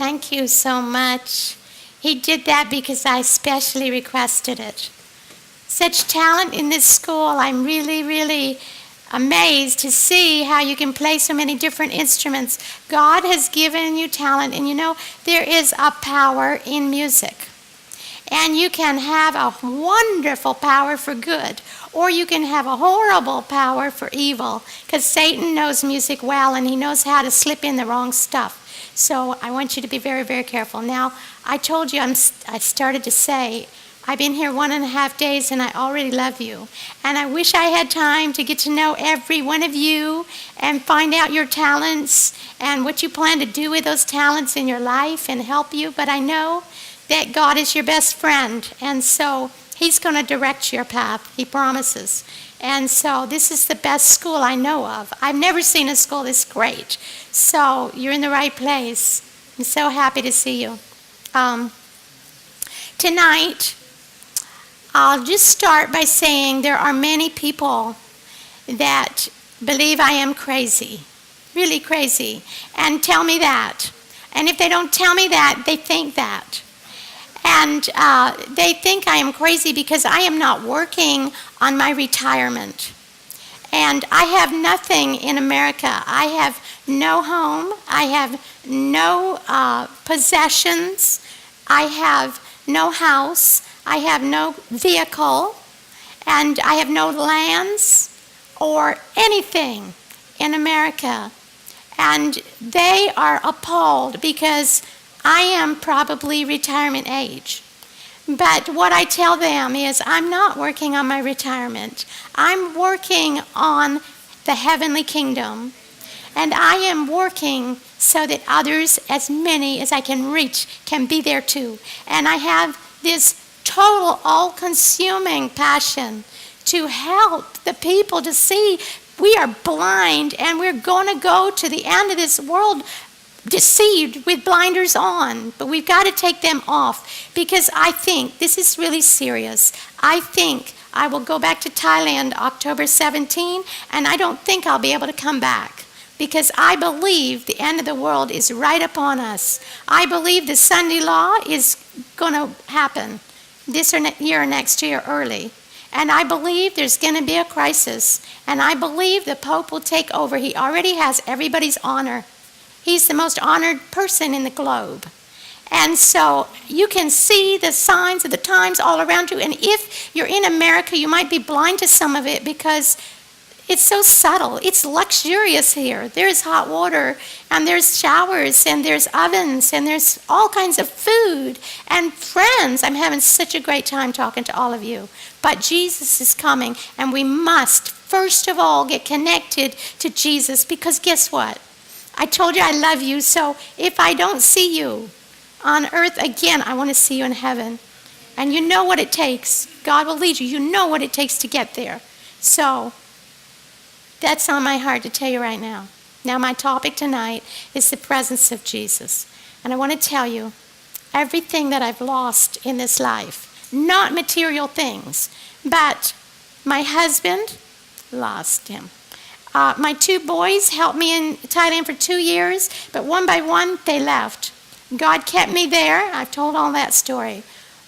Thank you so much. He did that because I specially requested it. Such talent in this school. I'm really, really amazed to see how you can play so many different instruments. God has given you talent, and you know, there is a power in music. And you can have a wonderful power for good, or you can have a horrible power for evil, because Satan knows music well, and he knows how to slip in the wrong stuff. So I want you to be very, very careful. Now, I told you, I started to say, I've been here 1.5 days, and I already love you. And I wish I had time to get to know every one of you and find out your talents and what you plan to do with those talents in your life and help you. But I know that God is your best friend, and so he's going to direct your path. He promises. And so this is the best school I know of. I've never seen a school this great. So you're in the right place. I'm so happy to see you. Tonight, I'll just start by saying there are many people that believe I am crazy, really crazy, and tell me that. And if they don't tell me that, they think that. And they think I am crazy because I am not working on my retirement. And I have nothing in America. I have no home. I have no possessions. I have no house. I have no vehicle. And I have no lands or anything in America. And they are appalled because I am probably retirement age. But what I tell them is I'm not working on my retirement. I'm working on the heavenly kingdom. And I am working so that others, as many as I can reach, can be there too. And I have this total, all-consuming passion to help the people to see we are blind and we're going to go to the end of this world deceived with blinders on, but we've got to take them off because I think this is really serious. I think I will go back to Thailand October 17, and I don't think I'll be able to come back because I believe the end of the world is right upon us. I believe the Sunday law is going to happen this year or next year early. And I believe there's going to be a crisis. And I believe the Pope will take over. He already has everybody's honor. He's the most honored person in the globe. And so you can see the signs of the times all around you. And if you're in America, you might be blind to some of it because it's so subtle. It's luxurious here. There's hot water, and there's showers, and there's ovens, and there's all kinds of food and friends. I'm having such a great time talking to all of you. But Jesus is coming, and we must, first of all, get connected to Jesus because guess what? I told you I love you, so if I don't see you on earth again, I want to see you in heaven. And you know what it takes. God will lead you. You know what it takes to get there. So that's on my heart to tell you right now. Now, my topic tonight is the presence of Jesus. And I want to tell you everything that I've lost in this life, not material things, but my husband, lost him. My 2 boys helped me in Thailand for 2 years, but one by one, they left. God kept me there. I've told all that story.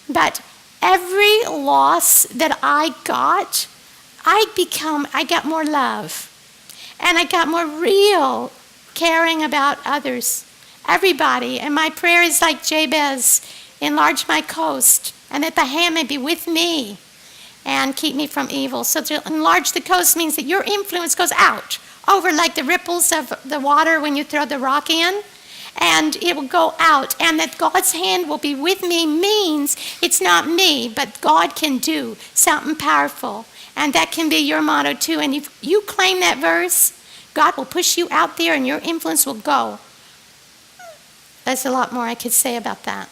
But every loss that I got got more love. And I got more real caring about others, everybody. And my prayer is like Jabez, enlarge my coast, and that the hand may be with me and keep me from evil. So to enlarge the coast means that your influence goes out over like the ripples of the water when you throw the rock in, and it will go out. And that God's hand will be with me means it's not me, but God can do something powerful. And that can be your motto too. And if you claim that verse, God will push you out there and your influence will go. There's a lot more I could say about that.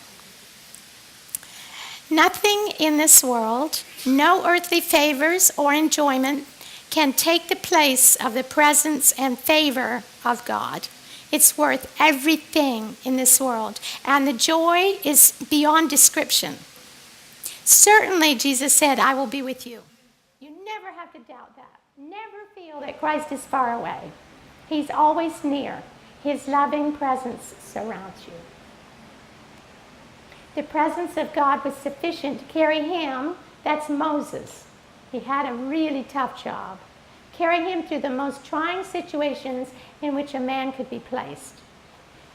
Nothing in this world, no earthly favors or enjoyment can take the place of the presence and favor of God. It's worth everything in this world. And the joy is beyond description. Certainly, Jesus said, I will be with you. You never have to doubt that. Never feel that Christ is far away. He's always near. His loving presence surrounds you. The presence of God was sufficient to carry him. That's Moses. He had a really tough job. Carry him through the most trying situations in which a man could be placed.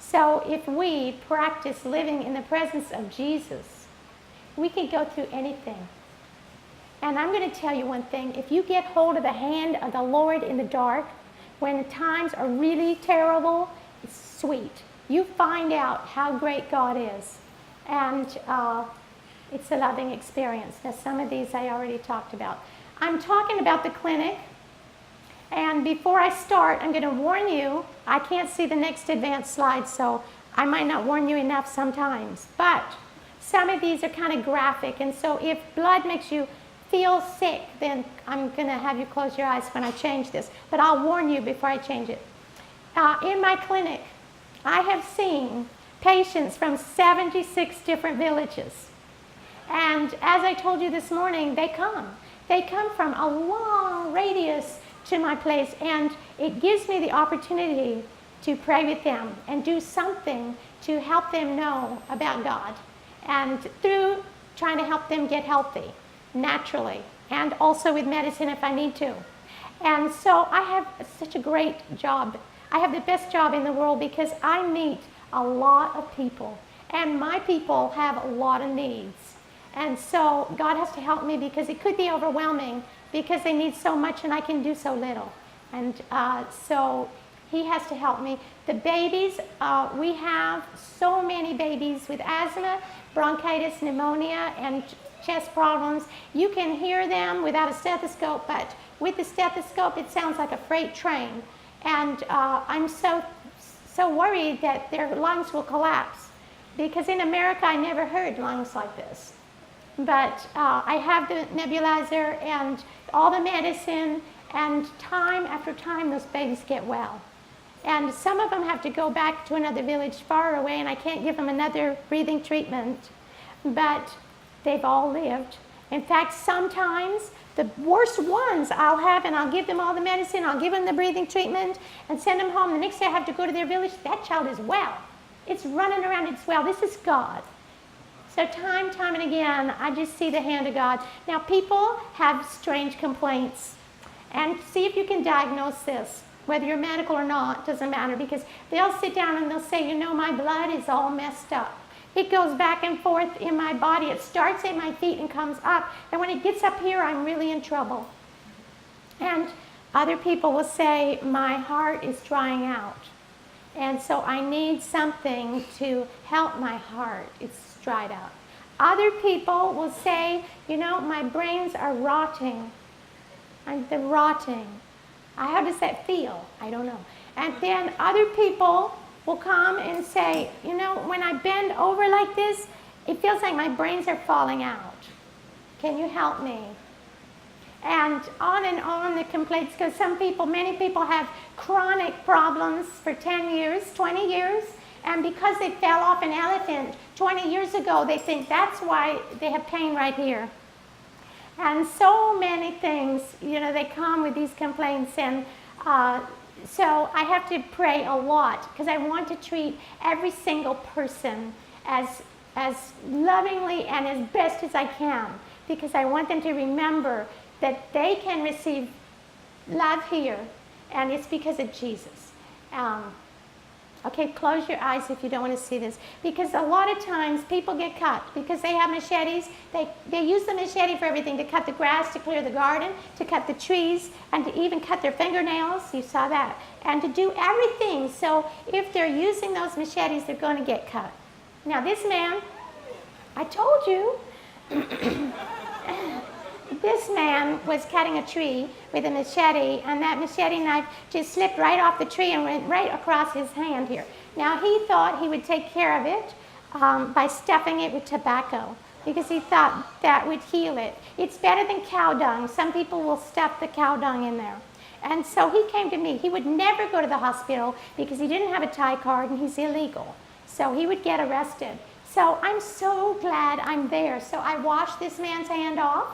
So if we practice living in the presence of Jesus, we can go through anything. And I'm going to tell you one thing. If you get hold of the hand of the Lord in the dark, when times are really terrible, it's sweet. You find out how great God is. And it's a loving experience. Now, some of these I already talked about. I'm talking about the clinic. And before I start, I'm going to warn you, I can't see the next advanced slide, so I might not warn you enough sometimes. But some of these are kind of graphic. And so if blood makes you feel sick, then I'm going to have you close your eyes when I change this. But I'll warn you before I change it. In my clinic, I have seen patients from 76 different villages. And as I told you this morning, they come. They come from a long radius to my place, and it gives me the opportunity to pray with them and do something to help them know about God, and through trying to help them get healthy naturally, and also with medicine if I need to. And so I have such a great job. I have the best job in the world because I meet a lot of people, and my people have a lot of needs. And so God has to help me because it could be overwhelming because they need so much and I can do so little. And so he has to help me. The babies, we have so many babies with asthma, bronchitis, pneumonia, and chest problems. You can hear them without a stethoscope, but with the stethoscope it sounds like a freight train. And I'm so worried that their lungs will collapse, because in America I never heard lungs like this. But I have the nebulizer and all the medicine, and time after time those babies get well. And some of them have to go back to another village far away, and I can't give them another breathing treatment. But they've all lived. In fact, sometimes the worst ones I'll have, and I'll give them all the medicine, I'll give them the breathing treatment, and send them home. The next day I have to go to their village. That child is well. It's running around, it's well. This is God. So time and again, I just see the hand of God. Now, people have strange complaints. And see if you can diagnose this. Whether you're medical or not, doesn't matter, because they'll sit down and they'll say, you know, my blood is all messed up. It goes back and forth in my body. It starts at my feet and comes up. And when it gets up here, I'm really in trouble. And other people will say, my heart is drying out. And so I need something to help my heart. It's dried out. Other people will say, you know, my brains are rotting. They're rotting. How does that feel? I don't know. And then other people will come and say, you know, when I bend over like this, it feels like my brains are falling out. Can you help me? And on the complaints, because many people have chronic problems for 10 years, 20 years, and because they fell off an elephant 20 years ago, they think that's why they have pain right here. And so many things, you know, they come with these complaints, and so I have to pray a lot because I want to treat every single person as lovingly and as best as I can, because I want them to remember that they can receive love here, and it's because of Jesus. Okay, close your eyes if you don't want to see this, because a lot of times people get cut because they have machetes. They use the machete for everything, to cut the grass, to clear the garden, to cut the trees, and to even cut their fingernails. You saw that. And to do everything. So if they're using those machetes, they're going to get cut. Now this man, I told you, this man was cutting a tree with a machete, and that machete knife just slipped right off the tree and went right across his hand here. Now, he thought he would take care of it by stuffing it with tobacco, because he thought that would heal it. It's better than cow dung. Some people will stuff the cow dung in there. And so he came to me. He would never go to the hospital because he didn't have a tie card and he's illegal. So he would get arrested. So I'm so glad I'm there. So I washed this man's hand off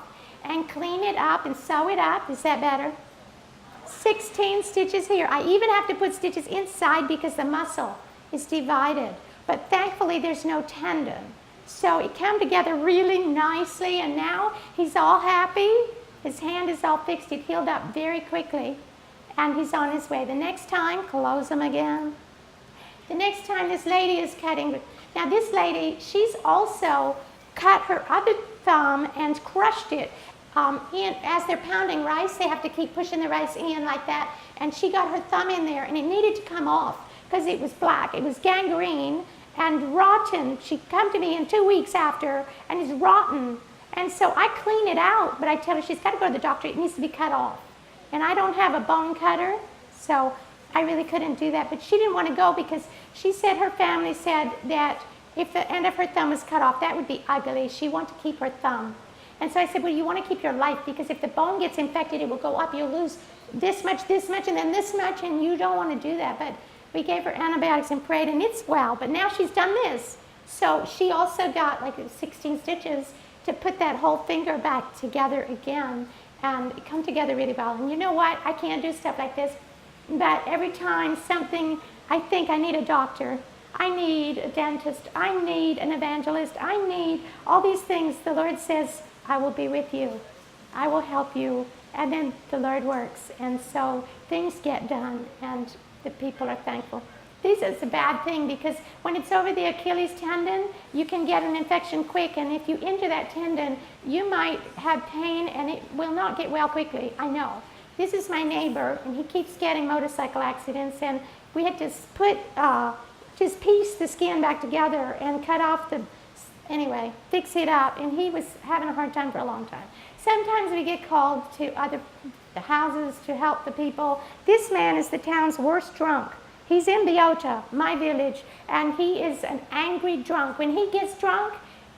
and clean it up and sew it up. Is that better? 16 stitches here. I even have to put stitches inside because the muscle is divided. But thankfully there's no tendon. So it came together really nicely, and now he's all happy. His hand is all fixed. It healed up very quickly, and he's on his way. The next time, close them again. The next time this lady is cutting. Now this lady, she's also cut her other thumb and crushed it. As they're pounding rice, they have to keep pushing the rice in like that. And she got her thumb in there, and it needed to come off because it was black. It was gangrene and rotten. She come to me in 2 weeks after, and it's rotten. And so I clean it out, but I tell her she's got to go to the doctor. It needs to be cut off. And I don't have a bone cutter, so I really couldn't do that. But she didn't want to go because she said her family said that if the end of her thumb was cut off, that would be ugly. She wanted to keep her thumb. And so I said, well, you want to keep your life, because if the bone gets infected, it will go up. You'll lose this much, and then this much, and you don't want to do that. But we gave her antibiotics and prayed, and it's well. But now she's done this. So she also got like 16 stitches to put that whole finger back together again, and it come together really well. And you know what? I can't do stuff like this, but every time something, I think I need a doctor. I need a dentist. I need an evangelist. I need all these things. The Lord says, I will be with you. I will help you. And then the Lord works. And so things get done, and the people are thankful. This is a bad thing, because when it's over the Achilles tendon, you can get an infection quick. And if you injure that tendon, you might have pain, and it will not get well quickly. I know. This is my neighbor, and he keeps getting motorcycle accidents. And we had to put, just piece the skin back together and cut off the, anyway, fix it up. And he was having a hard time for a long time. Sometimes we get called to the houses to help the people. This man is the town's worst drunk. He's in Biota, my village, and he is an angry drunk. When he gets drunk,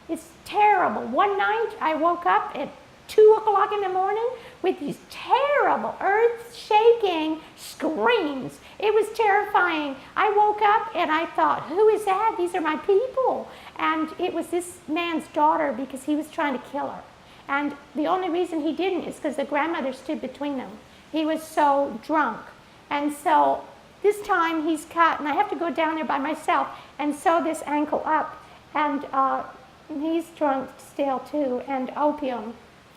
it's terrible. One night, I woke up at 2 o'clock in the morning with these terrible, earth-shaking screams. It was terrifying. I woke up and I thought, who is that? These are my people. And it was this man's daughter, because he was trying to kill her. And the only reason he didn't is because the grandmother stood between them. He was so drunk. And so this time he's cut, and I have to go down there by myself and sew this ankle up. And he's drunk still too, and opium.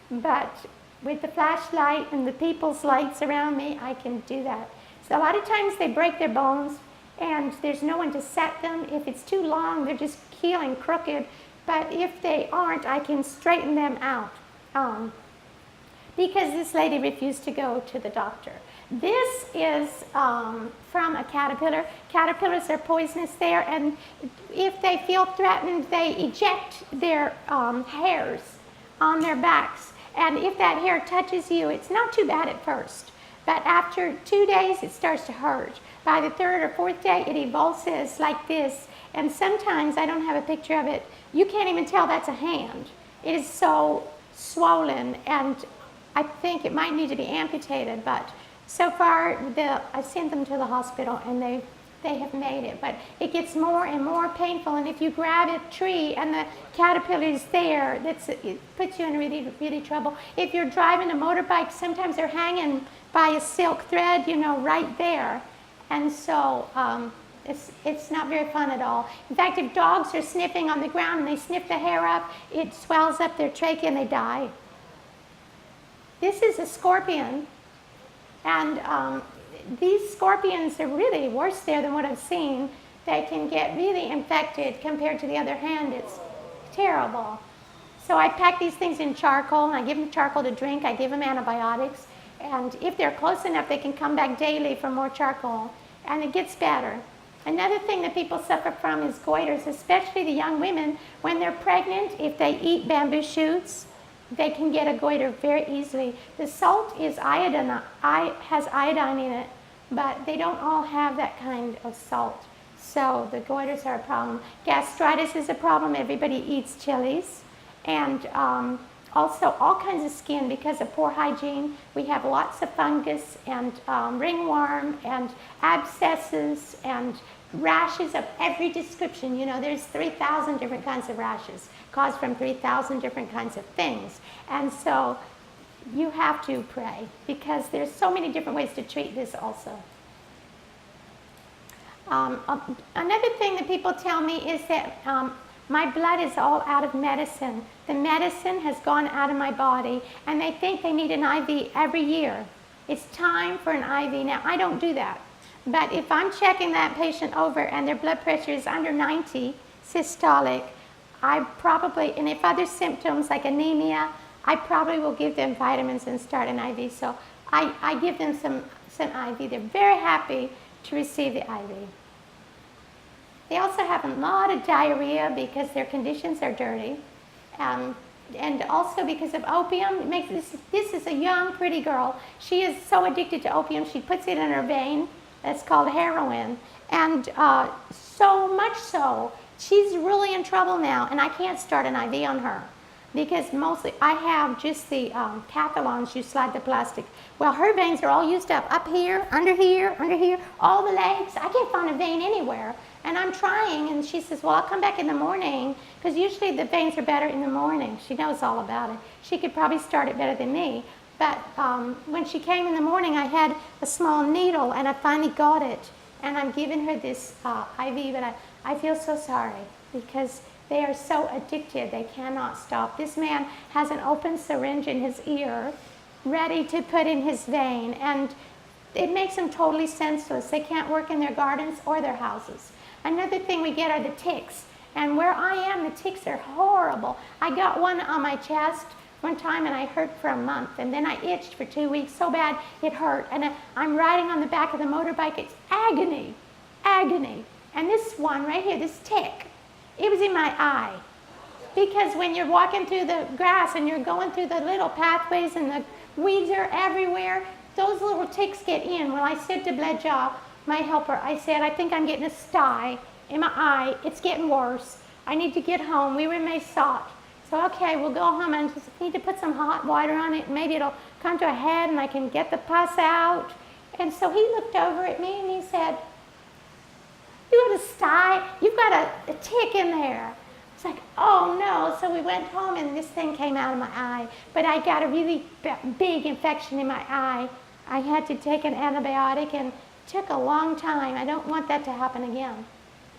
But with the flashlight and the people's lights around me, I can do that. So a lot of times they break their bones, and there's no one to set them. If it's too long, they're just keeling crooked. But if they aren't, I can straighten them out. Because this lady refused to go to the doctor. This is from a caterpillar. Caterpillars are poisonous there, and if they feel threatened, they eject their hairs on their backs. And if that hair touches you, it's not too bad at first. But after 2 days, it starts to hurt. By the 3rd or 4th day, it evulses like this. And sometimes, I don't have a picture of it, you can't even tell that's a hand. It is so swollen, and I think it might need to be amputated. But so far, I sent them to the hospital, and they have made it. But it gets more and more painful, and if you grab a tree and the caterpillar is there, it puts you in really, really trouble. If you're driving a motorbike, sometimes they're hanging by a silk thread, right there. And so it's not very fun at all. In fact, if dogs are sniffing on the ground and they sniff the hair up, it swells up their trachea and they die. This is a scorpion, and these scorpions are really worse there than what I've seen. They can get really infected compared to the other hand. It's terrible. So I pack these things in charcoal, and I give them charcoal to drink. I give them antibiotics. And if they're close enough, they can come back daily for more charcoal, and it gets better. Another thing that people suffer from is goiters, especially the young women. When they're pregnant, if they eat bamboo shoots, they can get a goiter very easily. The salt is has iodine in it, but they don't all have that kind of salt. So the goiters are a problem. Gastritis is a problem. Everybody eats chilies. And also all kinds of skin, because of poor hygiene. We have lots of fungus and ringworm and abscesses and rashes of every description. There's 3,000 different kinds of rashes caused from 3,000 different kinds of things. And so you have to pray, because there's so many different ways to treat this also. Another thing that people tell me is that My blood is all out of medicine. The medicine has gone out of my body, and they think they need an IV every year. It's time for an IV. Now, I don't do that. But if I'm checking that patient over and their blood pressure is under 90, systolic, I probably, and if other symptoms like anemia, I probably will give them vitamins and start an IV. So I give them some IV. They're very happy to receive the IV. They also have a lot of diarrhea because their conditions are dirty. And also because of opium. It makes this is a young, pretty girl. She is so addicted to opium, she puts it in her vein. That's called heroin. And so much so, she's really in trouble now, and I can't start an IV on her because mostly I have just the cathalons, you slide the plastic. Well, her veins are all used up here, under here, all the legs. I can't find a vein anywhere. And I'm trying, and she says, well, I'll come back in the morning, because usually the veins are better in the morning. She knows all about it. She could probably start it better than me. But when she came in the morning, I had a small needle, and I finally got it. And I'm giving her this IV, but I feel so sorry, because they are so addicted, they cannot stop. This man has an open syringe in his ear, ready to put in his vein, and it makes them totally senseless. They can't work in their gardens or their houses. Another thing we get are the ticks. And where I am, the ticks are horrible. I got one on my chest one time, and I hurt for a month. And then I itched for 2 weeks so bad it hurt. And I'm riding on the back of the motorbike. It's agony, agony. And this one right here, this tick, it was in my eye. Because when you're walking through the grass and you're going through the little pathways and the weeds are everywhere, those little ticks get in. Well, I said to Bledjaw, my helper, I said, I think I'm getting a sty in my eye. It's getting worse. I need to get home. We were in Maysot. So, okay, we'll go home and just need to put some hot water on it. Maybe it'll come to a head and I can get the pus out. And so he looked over at me and he said, you got a sty? You've got a tick in there. It's like, oh no. So we went home and this thing came out of my eye. But I got a really big infection in my eye. I had to take an antibiotic, and it took a long time. I don't want that to happen again.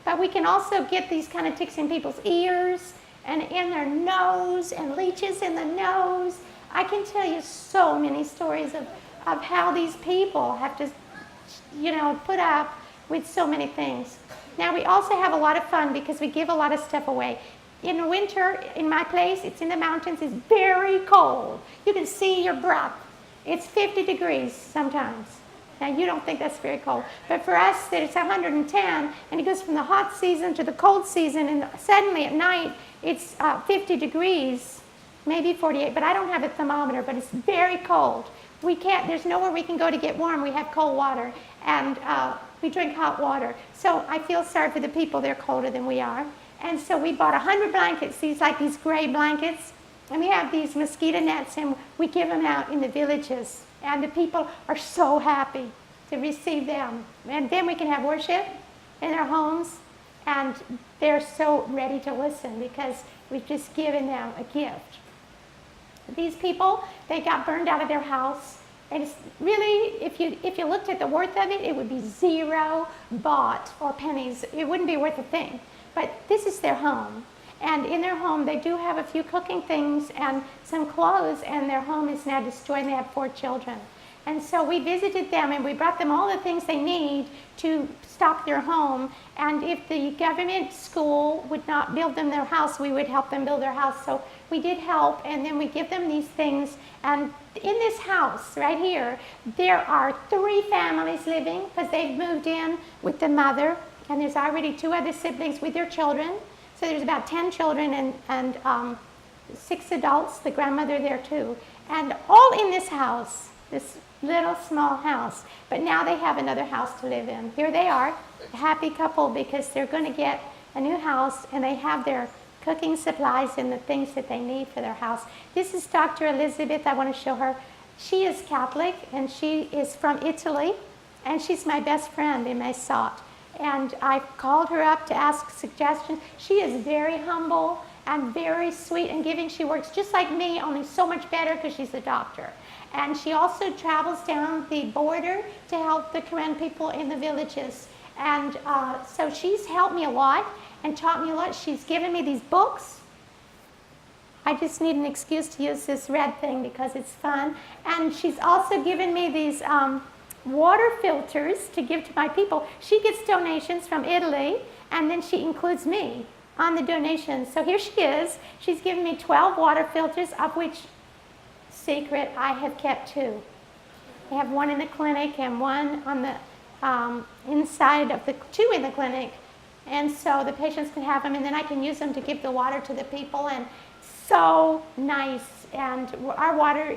But we can also get these kind of ticks in people's ears and in their nose, and leeches in the nose. I can tell you so many stories of how these people have to, put up with so many things. Now, we also have a lot of fun because we give a lot of stuff away. In the winter, in my place, it's in the mountains, it's very cold. You can see your breath. It's 50 degrees sometimes. Now, you don't think that's very cold. But for us, it's 110, and it goes from the hot season to the cold season, and suddenly at night, it's 50 degrees, maybe 48, but I don't have a thermometer, but it's very cold. There's nowhere we can go to get warm. We have cold water, and we drink hot water. So I feel sorry for the people. They're colder than we are. And so we bought 100 blankets, these gray blankets, and we have these mosquito nets, and we give them out in the villages. And the people are so happy to receive them. And then we can have worship in their homes, and they're so ready to listen because we've just given them a gift. These people, they got burned out of their house. And it's really, if you looked at the worth of it, it would be zero baht or pennies. It wouldn't be worth a thing. But this is their home. And in their home, they do have a few cooking things and some clothes, and their home is now destroyed, and they have 4 children. And so we visited them, and we brought them all the things they need to stock their home. And if the government school would not build them their house, we would help them build their house. So we did help, and then we give them these things. And in this house right here, there are 3 families living because they've moved in with the mother, and there's already 2 other siblings with their children. So there's about 10 children and 6 adults, the grandmother there too. And all in this house, this little small house. But now they have another house to live in. Here they are, a happy couple, because they're going to get a new house, and they have their cooking supplies and the things that they need for their house. This is Dr. Elizabeth. I want to show her. She is Catholic, and she is from Italy, and she's my best friend in Maysot. And I called her up to ask suggestions. She is very humble and very sweet and giving. She works just like me, only so much better because she's a doctor. And she also travels down the border to help the Karen people in the villages. And so she's helped me a lot. and taught me a lot. She's given me these books. I just need an excuse to use this red thing because it's fun. And she's also given me these water filters to give to my people. She gets donations from Italy, and then she includes me on the donations. So here she is. She's given me 12 water filters, of which, secret, I have kept 2. I have one in the clinic and one on the inside of the 2 in the clinic. And so the patients can have them, and then I can use them to give the water to the people. And so nice. And our water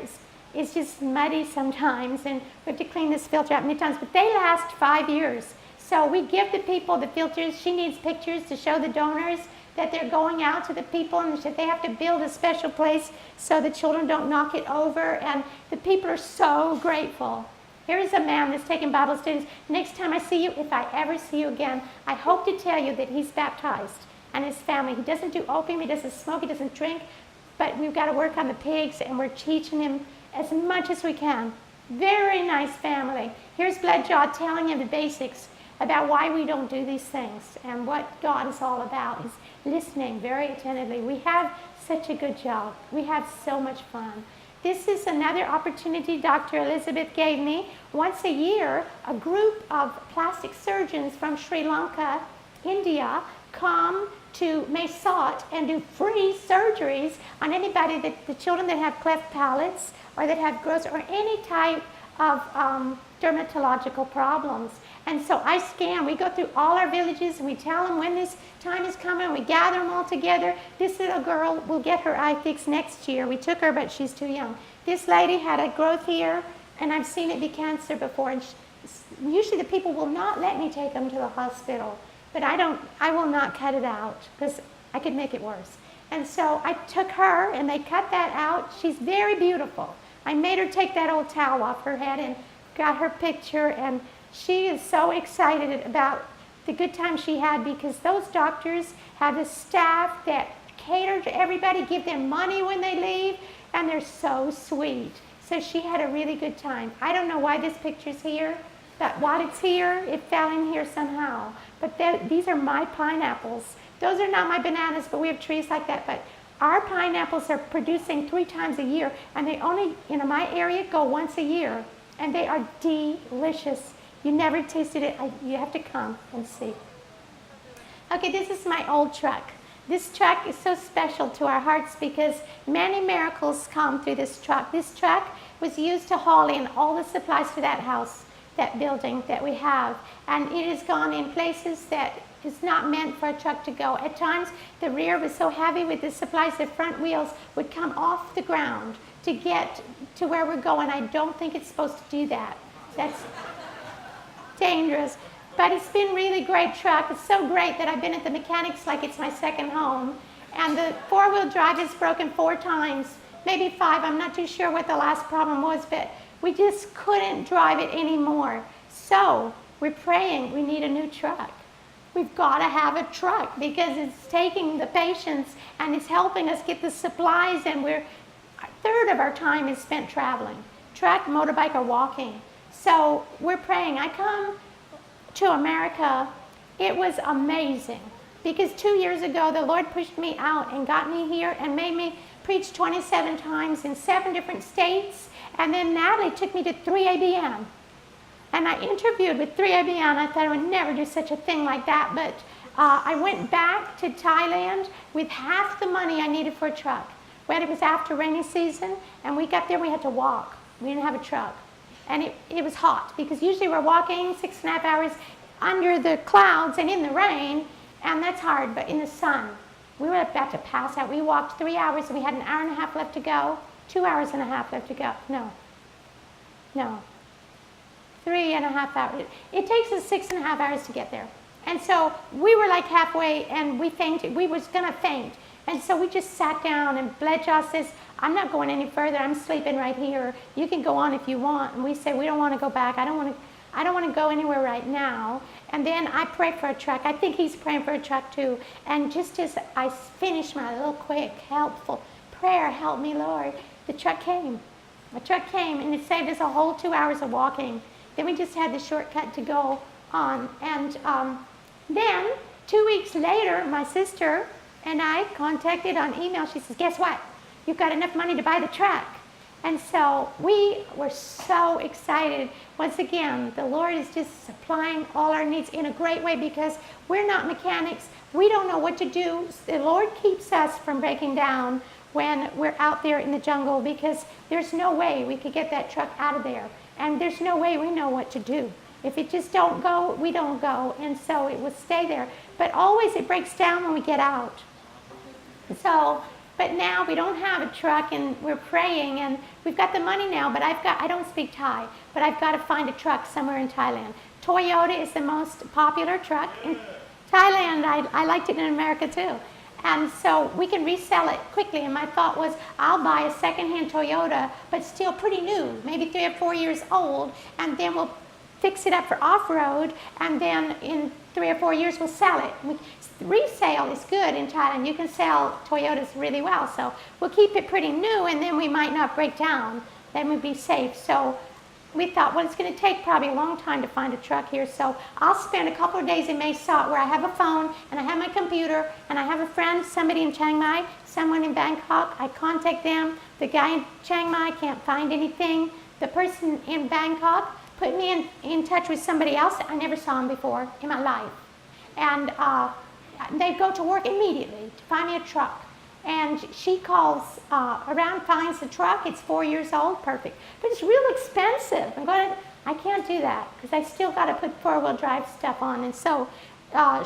is just muddy sometimes, and we have to clean this filter out many times. But they last 5 years. So we give the people the filters. She needs pictures to show the donors that they're going out to the people, and that they have to build a special place so the children don't knock it over. And the people are so grateful. Here is a man that's taking Bible studies. Next time I see you, if I ever see you again, I hope to tell you that he's baptized, and his family. He doesn't do opium, he doesn't smoke, he doesn't drink, but we've got to work on the pigs, and we're teaching him as much as we can. Very nice family. Here's Bloodjaw telling him the basics about why we don't do these things and what God is all about. He's listening very attentively. We have such a good job. We have so much fun. This is another opportunity Dr. Elizabeth gave me. Once a year, a group of plastic surgeons from Sri Lanka, India, come to Mesot and do free surgeries on anybody, the children that have cleft palates or that have growth or any type of dermatological problems. And so I scan. We go through all our villages, and we tell them when this time is coming. We gather them all together. This little girl will get her eye fixed next year. We took her, but she's too young. This lady had a growth here, and I've seen it be cancer before. And usually the people will not let me take them to the hospital. But I will not cut it out because I could make it worse. And so I took her, and they cut that out. She's very beautiful. I made her take that old towel off her head and got her picture, and she is so excited about the good time she had, because those doctors have a staff that cater to everybody, give them money when they leave, and they're so sweet. So she had a really good time. I don't know why this picture's here, but while it's here, it fell in here somehow. But these are my pineapples. Those are not my bananas, but we have trees like that. But our pineapples are producing 3 times a year, and they only, in my area, go once a year. And they are delicious. You never tasted it. You have to come and see. Okay, this is my old truck. This truck is so special to our hearts because many miracles come through this truck. This truck was used to haul in all the supplies for that house, that building that we have. And it has gone in places that is not meant for a truck to go. At times, the rear was so heavy with the supplies, the front wheels would come off the ground to get to where we're going. I don't think it's supposed to do that. That's dangerous. But it's been really great truck. It's so great that I've been at the mechanics like it's my second home. And the 4-wheel drive is broken 4 times, maybe 5. I'm not too sure what the last problem was, but we just couldn't drive it anymore. So we're praying we need a new truck. We've got to have a truck because it's taking the patients and it's helping us get the supplies, and a third of our time is spent traveling. Truck, motorbike, or walking. So we're praying. I come to America, it was amazing because 2 years ago the Lord pushed me out and got me here and made me preach 27 times in 7 different states, and then Natalie took me to 3ABN, and I interviewed with 3ABN. I thought I would never do such a thing like that, but I went back to Thailand with half the money I needed for a truck. When it was after rainy season, and we got there, we had to walk. We didn't have a truck. And it was hot because usually we're walking 6.5 hours under the clouds and in the rain, and that's hard. But in the sun, we were about to pass out. We walked 3 hours, and we had an hour and a half left to go. 2 hours and a half left to go. No. 3.5 hours. It takes us 6.5 hours to get there. And so we were like halfway, and we fainted. We was going to faint. And so we just sat down, and Bledjaw says, I'm not going any further. I'm sleeping right here. You can go on if you want. And we say, we don't want to go back. I don't want to go anywhere right now. And then I pray for a truck. I think he's praying for a truck too. And just as I finished my little quick, helpful prayer, help me, Lord, the truck came. The truck came, and it saved us a whole 2 hours of walking. Then we just had the shortcut to go on. And then 2 weeks later, my sister and I contacted on email. She says, guess what? You've got enough money to buy the truck. And so we were so excited. Once again, the Lord is just supplying all our needs in a great way because we're not mechanics. We don't know what to do. The Lord keeps us from breaking down when we're out there in the jungle because there's no way we could get that truck out of there. And there's no way we know what to do. If it just don't go, we don't go. And so it will stay there. But always it breaks down when we get out. So, but now we don't have a truck and we're praying and we've got the money now, but I don't speak Thai, but I've got to find a truck somewhere in Thailand. Toyota is the most popular truck in Thailand. I liked it in America too. And so we can resell it quickly. And my thought was, I'll buy a secondhand Toyota, but still pretty new, maybe 3 or 4 years old, and then we'll fix it up for off-road, and then in 3 or 4 years we'll sell it. Resale is good in Thailand. You can sell Toyotas really well. So we'll keep it pretty new, and then we might not break down. Then we'd be safe. So we thought, well, it's going to take probably a long time to find a truck here. So I'll spend a couple of days in Mae Sot where I have a phone, and I have my computer, and I have a friend, somebody in Chiang Mai, someone in Bangkok. I contact them. The guy in Chiang Mai can't find anything. The person in Bangkok put me in touch with somebody else. I never saw him before in my life. And they go to work immediately to find me a truck. And she calls around, finds the truck. It's 4 years old, perfect. But it's real expensive. I can't do that because I still got to put four-wheel drive stuff on. And so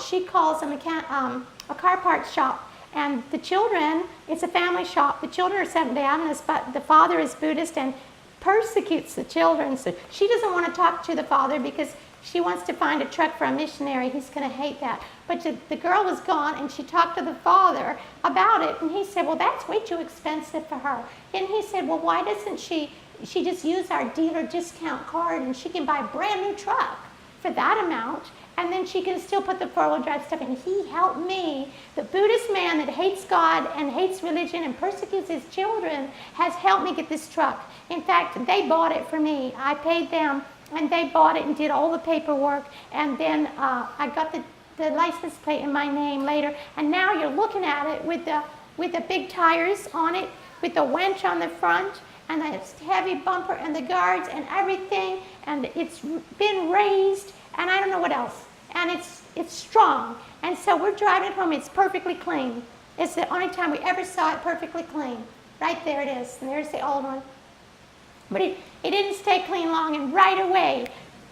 she calls a car parts shop. And the children, it's a family shop. The children are Seventh-day Adventists, but the father is Buddhist and persecutes the children. So she doesn't want to talk to the father because she wants to find a truck for a missionary. He's going to hate that. But the girl was gone, and she talked to the father about it. And he said, well, that's way too expensive for her. And he said, well, why doesn't she just use our dealer discount card, and she can buy a brand new truck for that amount, and then she can still put the four-wheel drive stuff in. He helped me. The Buddhist man that hates God and hates religion and persecutes his children has helped me get this truck. In fact, they bought it for me. I paid them, and they bought it and did all the paperwork, and then I got the license plate in my name later, and now you're looking at it with the big tires on it, with the winch on the front, and the heavy bumper and the guards and everything, and it's been raised, and I don't know what else, and it's strong. And so we're driving it home. It's perfectly clean. It's the only time we ever saw it perfectly clean. Right there it is, and there's the old one. But it didn't stay clean long, and right away,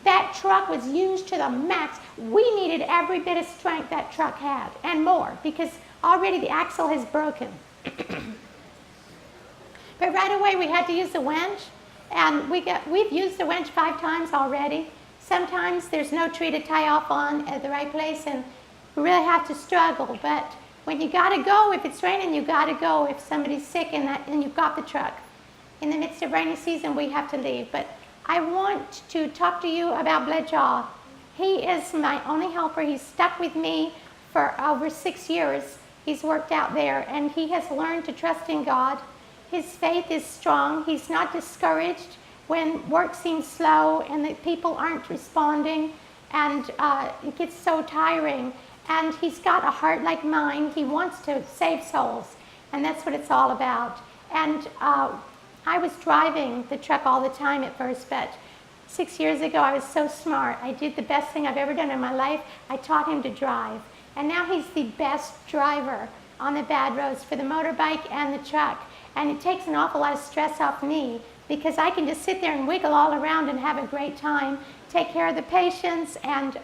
that truck was used to the max. We needed every bit of strength that truck had, and more, because already the axle has broken. But right away, we had to use the winch, and we've used the winch 5 times already. Sometimes there's no tree to tie off on at the right place, and we really have to struggle. But when you got to go, if it's raining, you got to go. If somebody's sick and you've got the truck. In the midst of rainy season, we have to leave. But I want to talk to you about Bledjaw. He is my only helper. He's stuck with me for over 6 years. He's worked out there, and he has learned to trust in God. His faith is strong. He's not discouraged when work seems slow and that people aren't responding, and it gets so tiring. And he's got a heart like mine. He wants to save souls, and that's what it's all about. And I was driving the truck all the time at first, but 6 years ago I was so smart. I did the best thing I've ever done in my life. I taught him to drive. And now he's the best driver on the bad roads for the motorbike and the truck. And it takes an awful lot of stress off me because I can just sit there and wiggle all around and have a great time, take care of the patients, and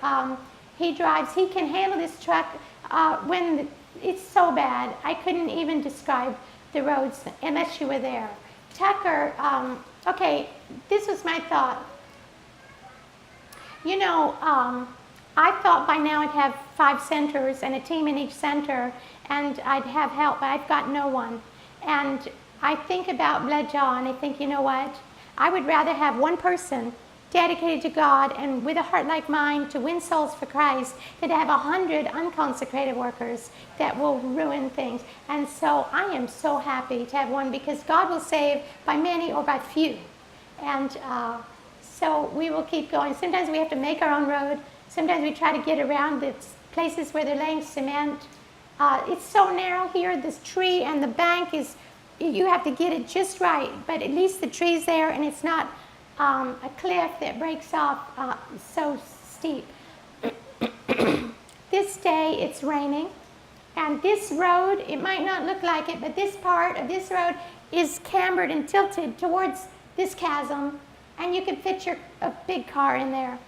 he drives. He can handle this truck when it's so bad. I couldn't even describe the roads unless you were there. Tucker, okay, this was my thought. You know, I thought by now I'd have 5 centers and a team in each center, and I'd have help, but I've got no one. And I think about Bledjaw, and I think, you know what? I would rather have one person dedicated to God and with a heart like mine to win souls for Christ than to have 100 unconsecrated workers that will ruin things. And so I am so happy to have one, because God will save by many or by few. And so we will keep going. Sometimes we have to make our own road. Sometimes we try to get around places where they're laying cement. It's so narrow here. This tree and the bank is, you have to get it just right. But at least the tree's there, and it's not a cliff that breaks off so steep. This day it's raining, and this road, it might not look like it, but this part of this road is cambered and tilted towards this chasm, and you can fit a big car in there,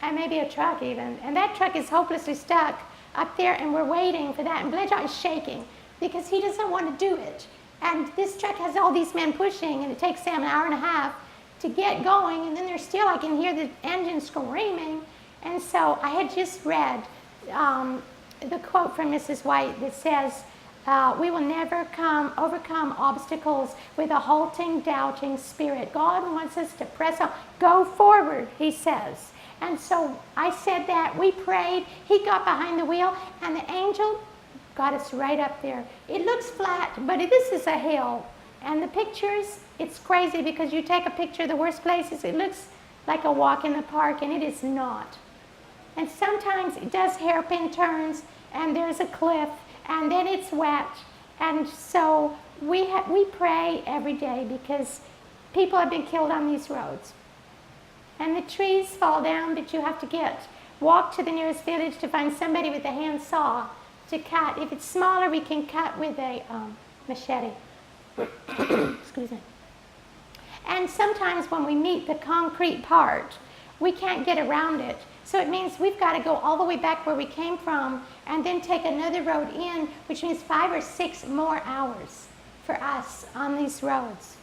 and maybe a truck even. And that truck is hopelessly stuck up there, and we're waiting for that. And Bledjaw is shaking because he doesn't want to do it. And this truck has all these men pushing, and it takes Sam an hour and a half to get going, and then there's still, I can hear the engine screaming. And so I had just read the quote from Mrs. White that says, we will never overcome obstacles with a halting, doubting spirit. God wants us to press on. Go forward, he says. And so I said that. We prayed. He got behind the wheel, and the angel got us right up there. It looks flat, but this is a hill. And the pictures, it's crazy because you take a picture of the worst places, it looks like a walk in the park, and it is not. And sometimes it does hairpin turns, and there's a cliff, and then it's wet. And so we pray every day because people have been killed on these roads. And the trees fall down, but you have to walk to the nearest village to find somebody with a hand saw to cut. If it's smaller, we can cut with a machete. Excuse me. And sometimes when we meet the concrete part, we can't get around it. So it means we've got to go all the way back where we came from and then take another road in, which means 5 or 6 more hours for us on these roads.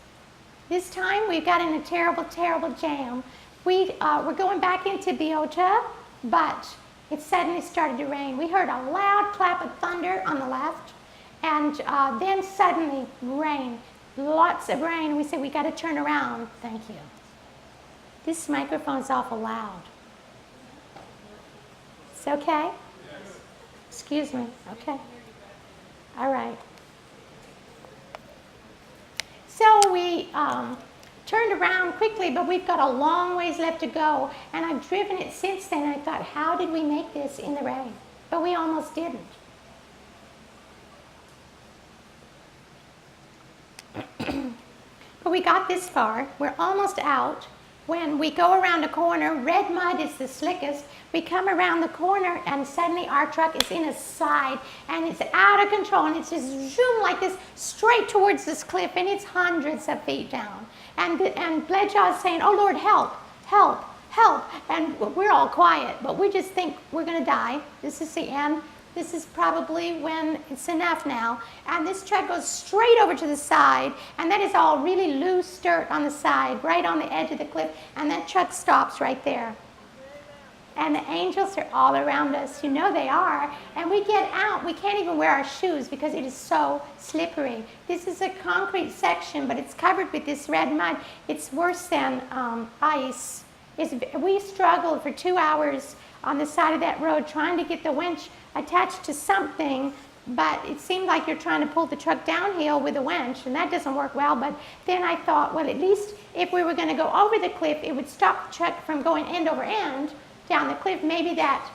This time we've got in a terrible, terrible jam. We're going back into Biota, but it suddenly started to rain. We heard a loud clap of thunder on the left, and then suddenly rain, lots of rain. We said, we got to turn around. Thank you. This microphone's awful loud. It's okay? Yes. Excuse me. Okay. All right. So we turned around quickly, but we've got a long ways left to go. And I've driven it since then. I thought, how did we make this in the rain? But we almost didn't. But we got this far. We're almost out. When we go around a corner, red mud is the slickest. We come around the corner, and suddenly our truck is in a side, and it's out of control, and it's just zoom like this straight towards this cliff, and it's hundreds of feet down. And Bledjaw is saying, oh, Lord, help, help, help. And we're all quiet, but we just think we're going to die. This is the end. This is probably when it's enough now. And this truck goes straight over to the side, and that is all really loose dirt on the side, right on the edge of the cliff, and that truck stops right there. And the angels are all around us. You know they are. And we get out. We can't even wear our shoes because it is so slippery. This is a concrete section, but it's covered with this red mud. It's worse than ice. We struggled for 2 hours on the side of that road trying to get the winch attached to something, but it seemed like you're trying to pull the truck downhill with a winch, and that doesn't work well. But then I thought, well, at least if we were going to go over the cliff, it would stop the truck from going end over end down the cliff. Maybe that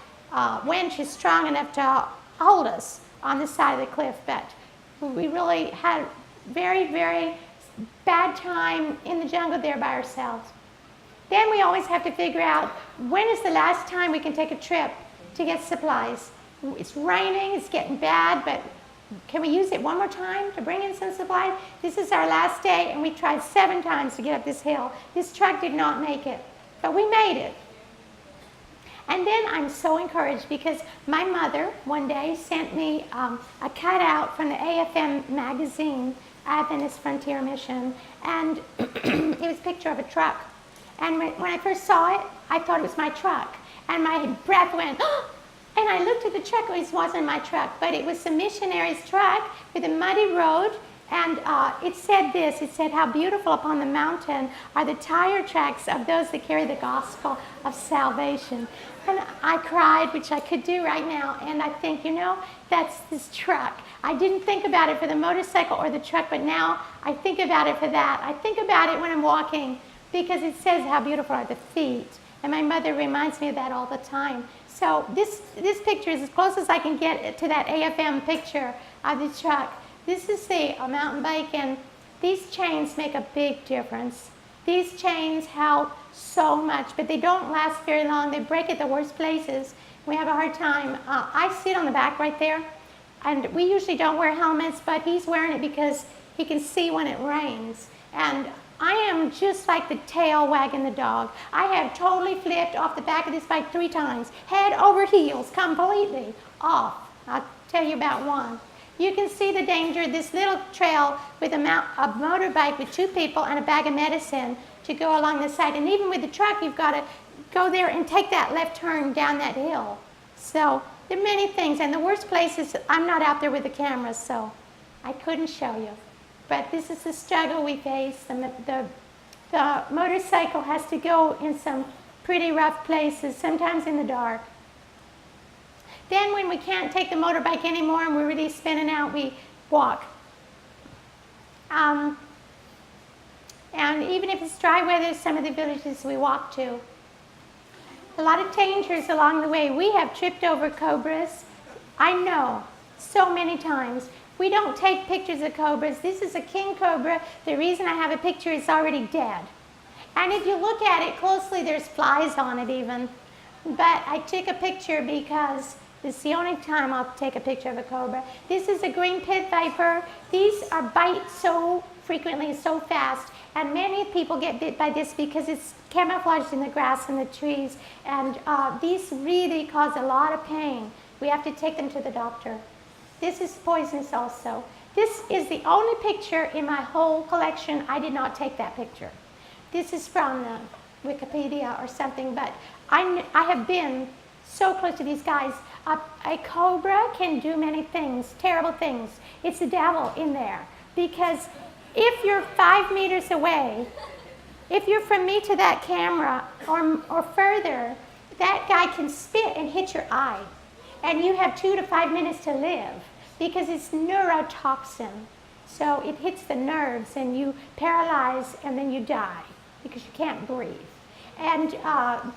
winch is strong enough to hold us on the side of the cliff. But we really had a very, very bad time in the jungle there by ourselves. Then we always have to figure out, when is the last time we can take a trip to get supplies? It's raining, it's getting bad, but can we use it one more time to bring in some supplies? This is our last day, and we tried 7 times to get up this hill. This truck did not make it, but we made it. And then I'm so encouraged because my mother one day sent me a cutout from the AFM magazine, Adventist Frontier Mission, and it was a picture of a truck. And when I first saw it, I thought it was my truck. And my breath went, oh! And I looked at the truck, it wasn't my truck, but it was some missionary's truck with a muddy road. And it said this, it said, how beautiful upon the mountain are the tire tracks of those that carry the gospel of salvation. And I cried, which I could do right now. And I think, you know, that's this truck. I didn't think about it for the motorcycle or the truck, but now I think about it for that. I think about it when I'm walking, because it says how beautiful are the feet. And my mother reminds me of that all the time. So this picture is as close as I can get to that AFM picture of the truck. This is the mountain bike, and these chains make a big difference. These chains help so much, but they don't last very long. They break at the worst places. We have a hard time. I sit on the back right there, and we usually don't wear helmets, but he's wearing it because he can see when it rains. And I am just like the tail wagging the dog. I have totally flipped off the back of this bike 3 times, head over heels, completely off. I'll tell you about one. You can see the danger. This little trail with a motorbike with 2 people and a bag of medicine to go along the side. And even with the truck, you've got to go there and take that left turn down that hill. So there are many things. And the worst place is I'm not out there with the camera, so I couldn't show you. But this is the struggle we face. The motorcycle has to go in some pretty rough places, sometimes in the dark. Then when we can't take the motorbike anymore and we're really spinning out, we walk. And even if it's dry weather, some of the villages we walk to. A lot of dangers along the way. We have tripped over cobras. I know, so many times. We don't take pictures of cobras. This is a king cobra. The reason I have a picture is already dead. And if you look at it closely, there's flies on it even. But I took a picture because it's the only time I'll take a picture of a cobra. This is a green pit viper. These are bite so frequently, so fast. And many people get bit by this because it's camouflaged in the grass and the trees. And these really cause a lot of pain. We have to take them to the doctor. This is poisonous also. This is the only picture in my whole collection. I did not take that picture. This is from Wikipedia or something, but I have been so close to these guys. A cobra can do many things, terrible things. It's the devil in there. Because if you're 5 meters away, if you're from me to that camera or further, that guy can spit and hit your eye. And you have 2 to 5 minutes to live because it's neurotoxin. So it hits the nerves and you paralyze and then you die because you can't breathe. And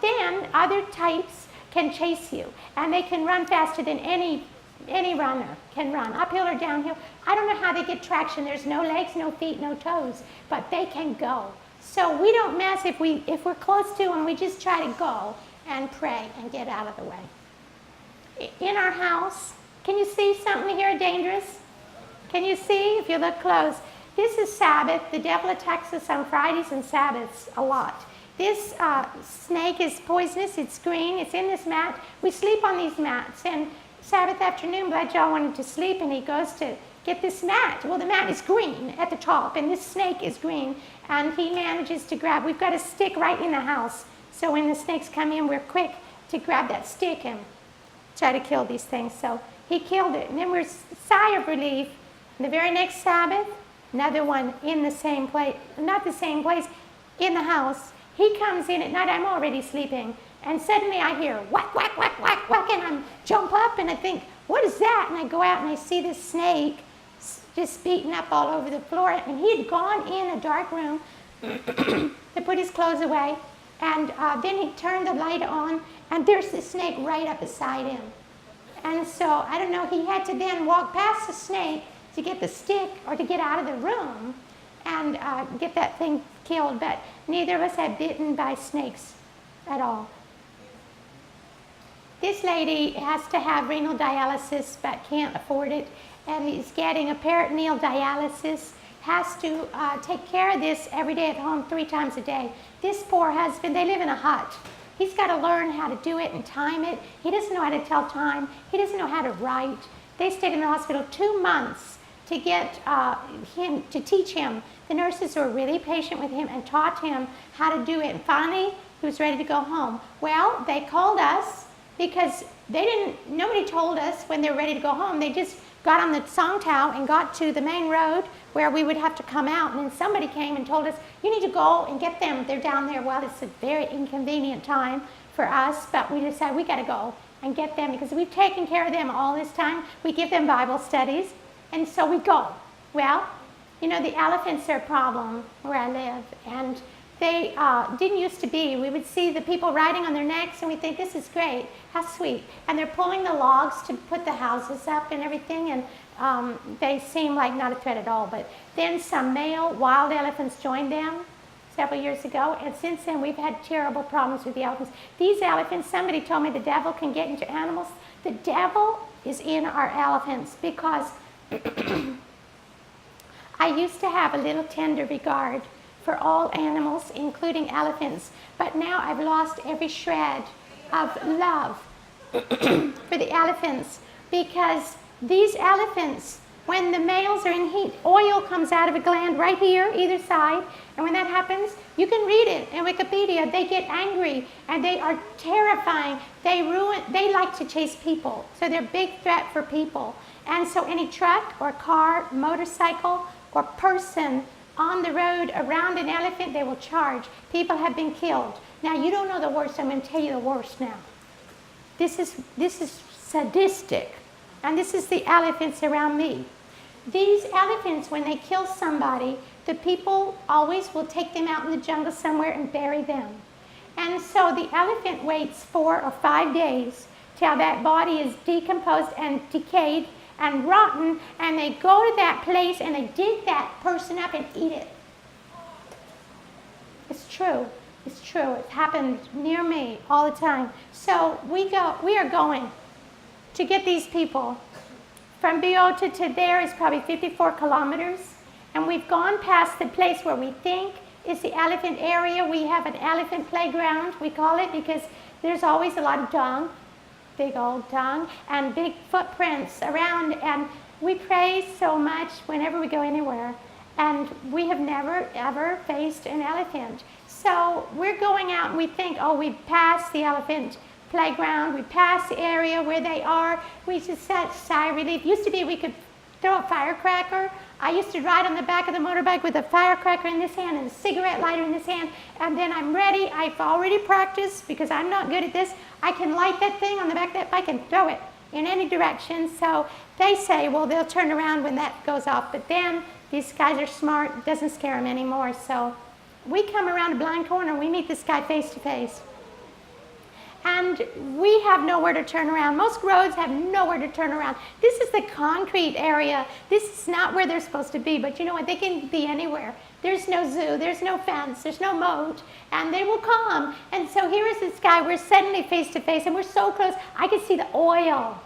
then other types can chase you, and they can run faster than any runner can run, uphill or downhill. I don't know how they get traction. There's no legs, no feet, no toes, but they can go. So we don't mess if we're close to them. We just try to go and pray and get out of the way. In our house, can you see something here dangerous? Can you see if you look close? This is Sabbath. The devil attacks us on Fridays and Sabbaths a lot. This snake is poisonous. It's green. It's in this mat. We sleep on these mats. And Sabbath afternoon, Blood Jaw wanted to sleep, and he goes to get this mat. Well, the mat is green at the top, and this snake is green. And he manages to grab. We've got a stick right in the house. So when the snakes come in, we're quick to grab that stick and try to kill these things. So he killed it. And then we're sigh of relief. And the very next Sabbath, another one in the same place, not the same place, in the house. He comes in at night, I'm already sleeping, and suddenly I hear whack, whack, whack, whack, whack, and I jump up and I think, what is that? And I go out and I see this snake just beaten up all over the floor. And he had gone in a dark room to put his clothes away, and then he turned the light on, and there's the snake right up beside him. And so, I don't know, he had to then walk past the snake to get the stick or to get out of the room and get that thing killed, but neither of us had bitten by snakes at all. This lady has to have renal dialysis but can't afford it, and is getting a peritoneal dialysis, has to take care of this every day at home 3 times a day. This poor husband, they live in a hut. He's got to learn how to do it and time it. He doesn't know how to tell time. He doesn't know how to write. They stayed in the hospital 2 months to get him, to teach him. The nurses were really patient with him and taught him how to do it. And finally, he was ready to go home. Well, they called us because nobody told us when they were ready to go home. They just got on the Songtao and got to the main road where we would have to come out. And then somebody came and told us, you need to go and get them. They're down there. Well, it's a very inconvenient time for us, but we decided we got to go and get them because we've taken care of them all this time. We give them Bible studies, and so we go. Well, you know, the elephants are a problem where I live, and they didn't used to be. We would see the people riding on their necks, and we think, this is great, how sweet. And they're pulling the logs to put the houses up and everything, and they seem like not a threat at all. But then some male wild elephants joined them several years ago, and since then we've had terrible problems with the elephants. These elephants, somebody told me the devil can get into animals. The devil is in our elephants because I used to have a little tender regard for all animals, including elephants, but now I've lost every shred of love for the elephants, because these elephants, when the males are in heat, oil comes out of a gland right here, either side, and when that happens, you can read it in Wikipedia. They get angry, and they are terrifying. They like to chase people, so they're a big threat for people. And so any truck or car, motorcycle, or person on the road around an elephant, they will charge. People have been killed. Now, you don't know the worst. I'm going to tell you the worst now. This is sadistic, and this is the elephants around me. These elephants, when they kill somebody, the people always will take them out in the jungle somewhere and bury them. And so the elephant waits 4 or 5 days till that body is decomposed and decayed and rotten, and they go to that place and they dig that person up and eat it. It's true. It's true. It happened near me all the time. So we are going to get these people. From Biota to there is probably 54 kilometers, and we've gone past the place where we think is the elephant area. We have an elephant playground, we call it, because there's always a lot of dung, big old dung, and big footprints around, and we pray so much whenever we go anywhere, and we have never, ever faced an elephant. So we're going out and we think, oh, we passed the elephant playground, we passed the area where they are. We just had sigh of relief. Used to be we could throw a firecracker. I used to ride on the back of the motorbike with a firecracker in this hand and a cigarette lighter in this hand, and then I'm ready. I've already practiced because I'm not good at this. I can light that thing on the back of that bike and throw it in any direction. So they say, well, they'll turn around when that goes off, but then these guys are smart. It doesn't scare them anymore. So we come around a blind corner and we meet this guy face to face. And we have nowhere to turn around. Most roads have nowhere to turn around. This is the concrete area. This is not where they're supposed to be, but you know what? They can be anywhere. There's no zoo, there's no fence, there's no moat, and they will come. And so here is this guy. We're suddenly face to face, and we're so close. I can see the oil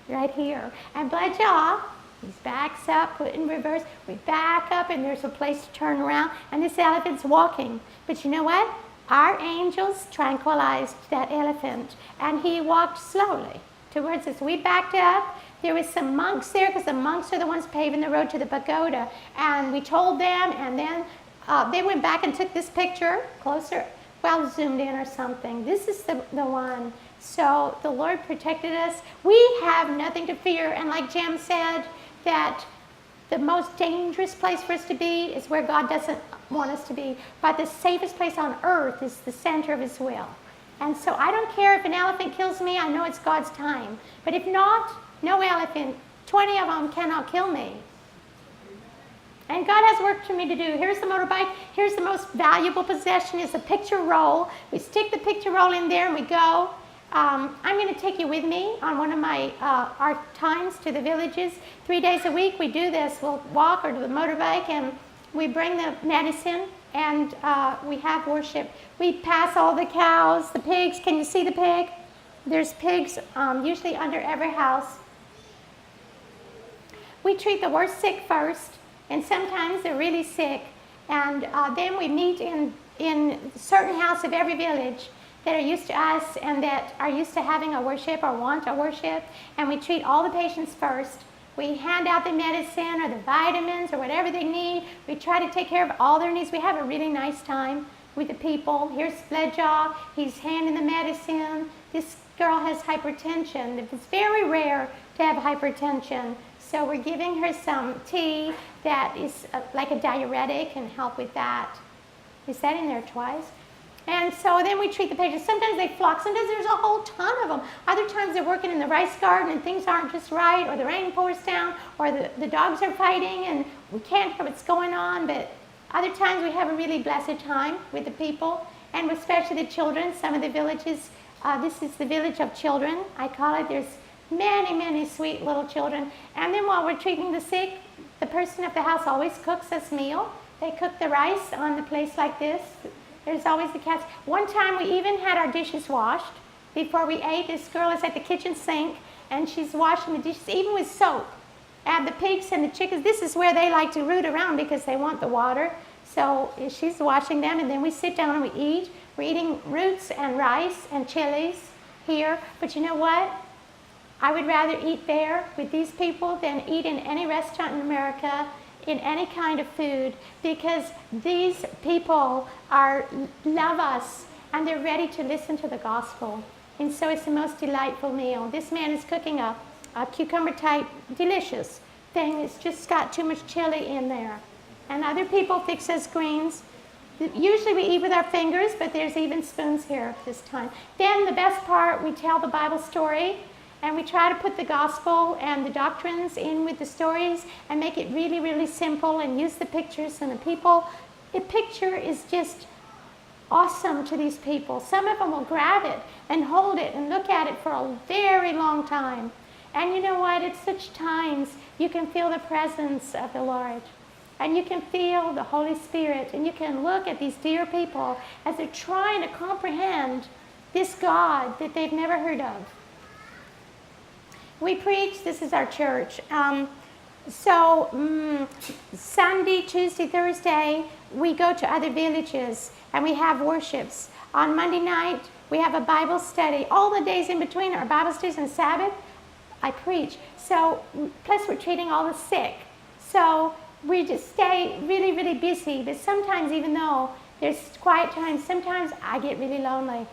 right here. And Bledjaw, he backs up, put in reverse. We back up, and there's a place to turn around, and this elephant's walking. But you know what? Our angels tranquilized that elephant, and he walked slowly towards us. We backed up. There was some monks there, because the monks are the ones paving the road to the pagoda. And we told them, and then they went back and took this picture closer, well, zoomed in or something. This is the one. So the Lord protected us. We have nothing to fear. And like Jim said, that the most dangerous place for us to be is where God doesn't want us to be. But the safest place on earth is the center of his will. And so I don't care if an elephant kills me. I know it's God's time. But if not, no elephant, 20 of them cannot kill me. And God has work for me to do. Here's the motorbike. Here's the most valuable possession is a picture roll. We stick the picture roll in there and we go. I'm going to take you with me on one of my our times to the villages. 3 days a week we do this. We'll walk or do the motorbike, and we bring the medicine, and we have worship. We pass all the cows, the pigs. Can you see the pig? There's pigs usually under every house. We treat the worst sick first, and sometimes they're really sick. And then we meet in a certain house of every village that are used to us and that are used to having a worship or want a worship, and we treat all the patients first. We hand out the medicine or the vitamins or whatever they need. We try to take care of all their needs. We have a really nice time with the people. Here's Bledjaw. He's handing the medicine. This girl has hypertension. It's very rare to have hypertension. So we're giving her some tea that is like a diuretic and help with that. Is that in there twice? And so then we treat the patients. Sometimes they flock. Sometimes there's a whole ton of them. Other times they're working in the rice garden and things aren't just right, or the rain pours down, or the dogs are fighting and we can't hear what's going on, but Other times we have a really blessed time with the people, and especially the children. Some of the villages, this is the village of children, I call it. There's many, many sweet little children. And then while we're treating the sick, the person of the house always cooks us meal. They cook the rice on the place like this. There's always the cats. One time we even had our dishes washed before we ate. This girl is at the kitchen sink, and she's washing the dishes, even with soap. And the pigs and the chickens, this is where they like to root around because they want the water. So she's washing them, and then we sit down and we eat. We're eating roots and rice and chilies here. But you know what? I would rather eat there with these people than eat in any restaurant in America, in any kind of food, because these people love us, and they're ready to listen to the gospel. And so it's the most delightful meal. This man is cooking a cucumber-type delicious thing. It's just got too much chili in there. And other people fix us greens. Usually we eat with our fingers, but there's even spoons here this time. Then the best part, we tell the Bible story, and we try to put the gospel and the doctrines in with the stories and make it really, really simple and use the pictures and the people. The picture is just awesome to these people. Some of them will grab it and hold it and look at it for a very long time. And you know what? At such times, you can feel the presence of the Lord. And you can feel the Holy Spirit. And you can look at these dear people as they're trying to comprehend this God that they've never heard of. We preach. This is our church. Sunday, Tuesday, Thursday, we go to other villages and we have worships. On Monday night, we have a Bible study. All the days in between are Bible studies, and Sabbath, I preach. So, plus we're treating all the sick. So we just stay really, really busy. But sometimes, even though there's quiet times, sometimes I get really lonely.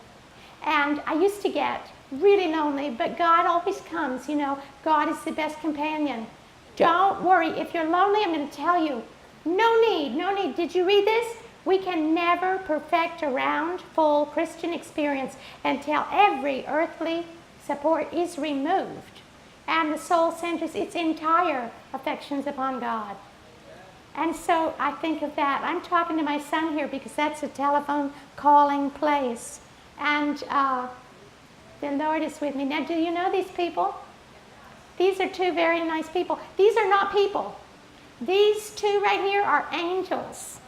And I used to get really lonely, but God always comes. You know, God is the best companion. Don't worry. If you're lonely, I'm going to tell you, no need. Did you read this? We can never perfect a round, full Christian experience until every earthly support is removed and the soul centers its entire affections upon God. And so I think of that. I'm talking to my son here because that's a telephone calling place. And the Lord is with me. Now, do you know these people? These are two very nice people. These are not people. These two right here are angels.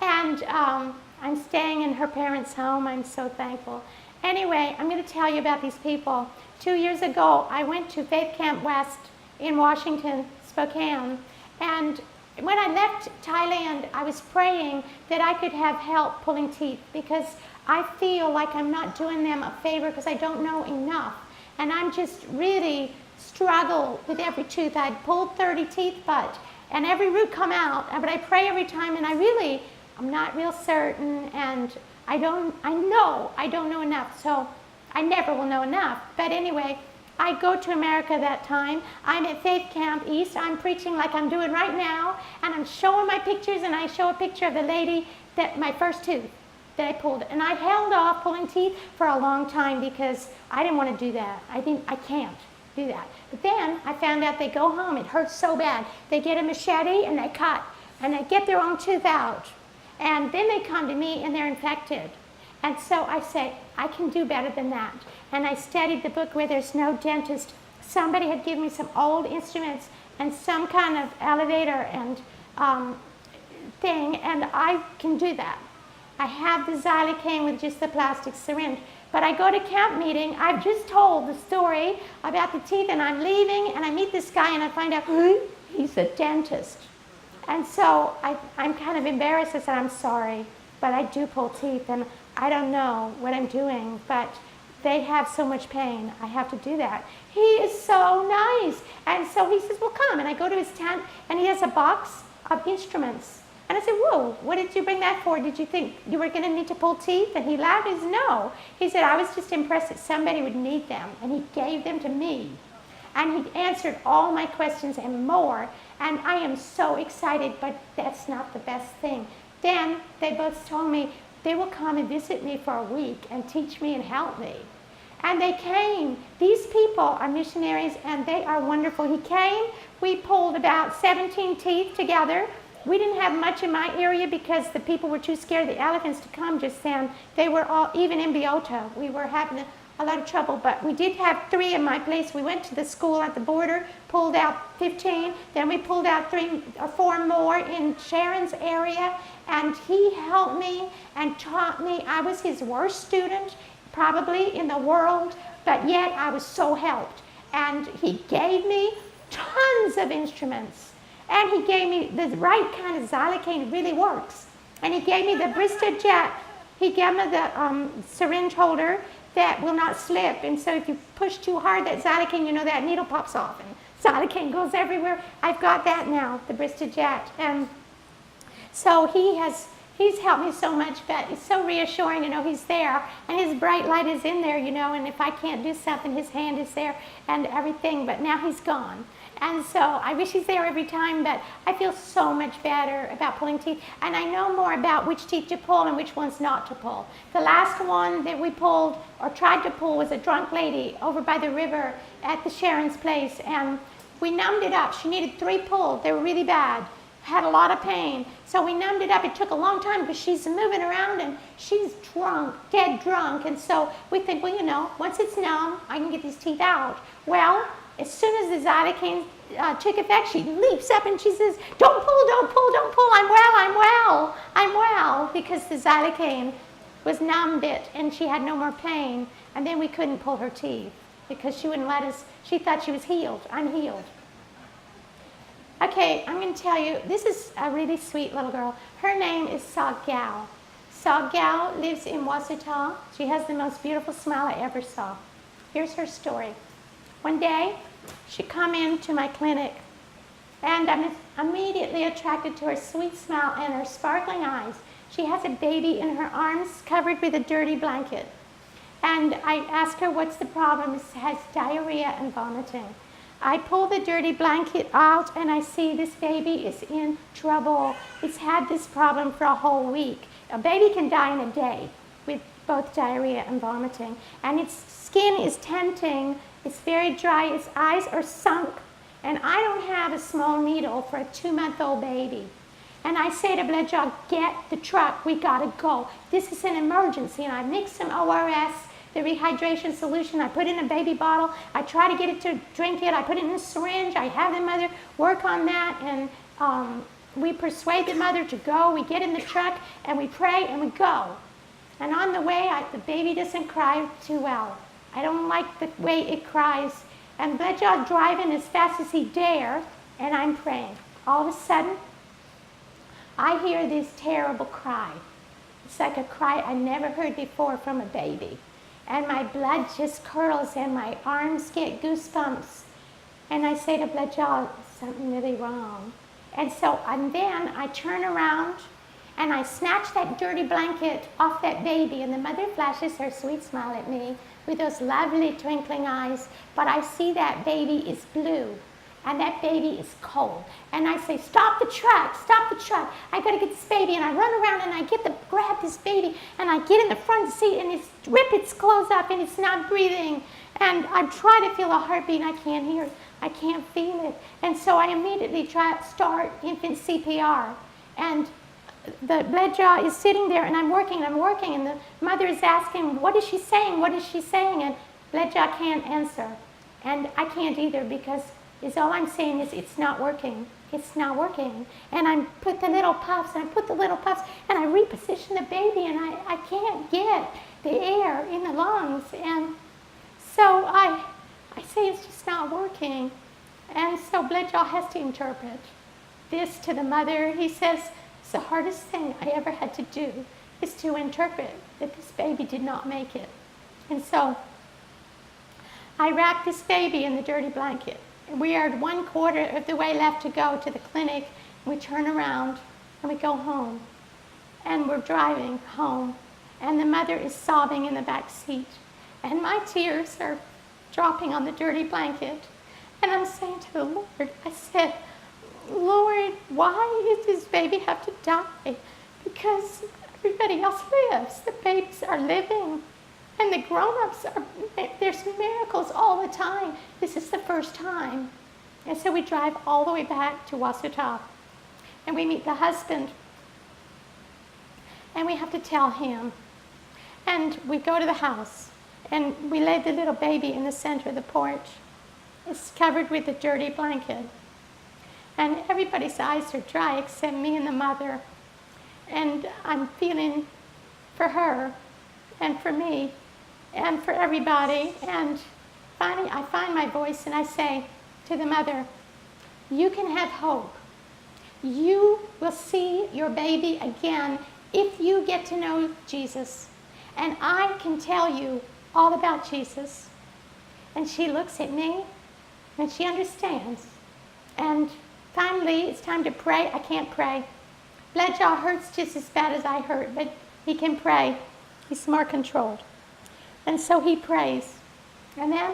And I'm staying in her parents' home. I'm so thankful. Anyway, I'm going to tell you about these people. 2 years ago, I went to FaithCamp West in Washington, Spokane. And when I left Thailand, I was praying that I could have help pulling teeth because I feel like I'm not doing them a favor because I don't know enough. And I'm just really struggle with every tooth. I'd pulled 30 teeth, and every root come out. But I pray every time, and I'm not real certain, and I know I don't know enough, so I never will know enough. But anyway, I go to America that time. I'm at FaithCamp East. I'm preaching like I'm doing right now, and I'm showing my pictures, and I show a picture of the lady that my first tooth that I pulled. And I held off pulling teeth for a long time because I didn't want to do that. I can't do that. But then I found out they go home. It hurts so bad. They get a machete and they cut, and they get their own tooth out. And then they come to me and they're infected. And so I say, I can do better than that. And I studied the book where there's no dentist. Somebody had given me some old instruments and some kind of elevator and thing, and I can do that. I have the xylocaine with just the plastic syringe. But I go to camp meeting. I've just told the story about the teeth, and I'm leaving, and I meet this guy, and I find out he's a dentist. And so I'm kind of embarrassed. I said, I'm sorry, but I do pull teeth, and I don't know what I'm doing, but they have so much pain. I have to do that. He is so nice. And so he says, well, come. And I go to his tent, and he has a box of instruments. And I said, whoa, what did you bring that for? Did you think you were going to need to pull teeth? And he laughed. He said, no. He said, I was just impressed that somebody would need them. And he gave them to me. And he answered all my questions and more. And I am so excited, but that's not the best thing. Then they both told me they will come and visit me for a week and teach me and help me. And they came. These people are missionaries, and they are wonderful. He came. We pulled about 17 teeth together. We didn't have much in my area because the people were too scared of the elephants to come just then. They were all, even in Biota, we were having a lot of trouble, but we did have 3 in my place. We went to the school at the border, pulled out 15, then we pulled out 3 or 4 more in Sharon's area, and he helped me and taught me. I was his worst student, probably in the world, but yet I was so helped. And he gave me tons of instruments. And he gave me the right kind of xylocaine. It really works. And he gave me the Bristol Jet. He gave me the syringe holder that will not slip. And so if you push too hard, that xylocaine, you know, that needle pops off. And xylocaine goes everywhere. I've got that now, the Bristol Jet. And so he's helped me so much, but it's so reassuring, you know, he's there. And his bright light is in there, you know, and if I can't do something, his hand is there and everything. But now he's gone. And so I wish he's there every time, but I feel so much better about pulling teeth. And I know more about which teeth to pull and which ones not to pull. The last one that we pulled or tried to pull was a drunk lady over by the river at the Sharon's place. And we numbed it up. She needed 3 pulled. They were really bad. Had a lot of pain. So we numbed it up. It took a long time because she's moving around and she's drunk, dead drunk. And so we think, well, you know, once it's numb, I can get these teeth out. Well, as soon as the xylocaine took effect, she leaps up and she says, don't pull, don't pull, don't pull. I'm well, I'm well, I'm well. Because the xylocaine was numbed it and she had no more pain. And then we couldn't pull her teeth because she wouldn't let us. She thought she was healed. I'm healed. Okay, I'm going to tell you, this is a really sweet little girl. Her name is Gayle. Gayle lives in Wasita. She has the most beautiful smile I ever saw. Here's her story. One day, she come into my clinic, and I'm immediately attracted to her sweet smile and her sparkling eyes. She has a baby in her arms covered with a dirty blanket. And I ask her, what's the problem? She has diarrhea and vomiting. I pull the dirty blanket out, and I see this baby is in trouble. It's had this problem for a whole week. A baby can die in a day with both diarrhea and vomiting. And its skin is tenting. It's very dry. Its eyes are sunk. And I don't have a small needle for a 2-month-old baby. And I say to Bloodjaw, get the truck. We got to go. This is an emergency. And I mix some ORS, the rehydration solution. I put in a baby bottle. I try to get it to drink it. I put it in a syringe. I have the mother work on that. And we persuade the mother to go. We get in the truck, and we pray, and we go. And on the way, the baby doesn't cry too well. I don't like the way it cries. And Bloodjaw driving as fast as he dare, and I'm praying. All of a sudden, I hear this terrible cry. It's like a cry I never heard before from a baby. And my blood just curdles, and my arms get goosebumps. And I say to Bloodjaw, something really wrong. And then I turn around, and I snatch that dirty blanket off that baby, and the mother flashes her sweet smile at me with those lovely twinkling eyes, but I see that baby is blue, and that baby is cold. And I say, stop the truck, I gotta get this baby. And I run around and I grab this baby, and I get in the front seat, and rip its clothes up, and it's not breathing. And I'm trying to feel a heartbeat, and I can't hear it, I can't feel it. And so I immediately start infant CPR. And the Bloodjaw is sitting there, and I'm working, and the mother is asking, what is she saying? And Bloodjaw can't answer. And I can't either, because all I'm saying is, it's not working. And I put the little puffs, and I reposition the baby, and I can't get the air in the lungs. And so I say it's just not working. And so Bloodjaw has to interpret this to the mother. He says, the hardest thing I ever had to do is to interpret that this baby did not make it. And so I wrap this baby in the dirty blanket. And we are 1/4 of the way left to go to the clinic. We turn around and we go home. And we're driving home. And the mother is sobbing in the back seat. And my tears are dropping on the dirty blanket. And I'm saying to the Lord, I said, Lord, why does this baby have to die? Because everybody else lives. The babies are living. And the grown-ups there's miracles all the time. This is the first time. And so we drive all the way back to Wasita. and we meet the husband, and we have to tell him. And we go to the house, and we lay the little baby in the center of the porch. It's covered with a dirty blanket. And everybody's eyes are dry except me and the mother. And I'm feeling for her and for me and for everybody. And finally, I find my voice and I say to the mother, you can have hope. You will see your baby again if you get to know Jesus. And I can tell you all about Jesus. And she looks at me and she understands. And finally, it's time to pray. I can't pray. Bloodjaw hurts just as bad as I hurt, but he can pray. He's more controlled. And so he prays. And then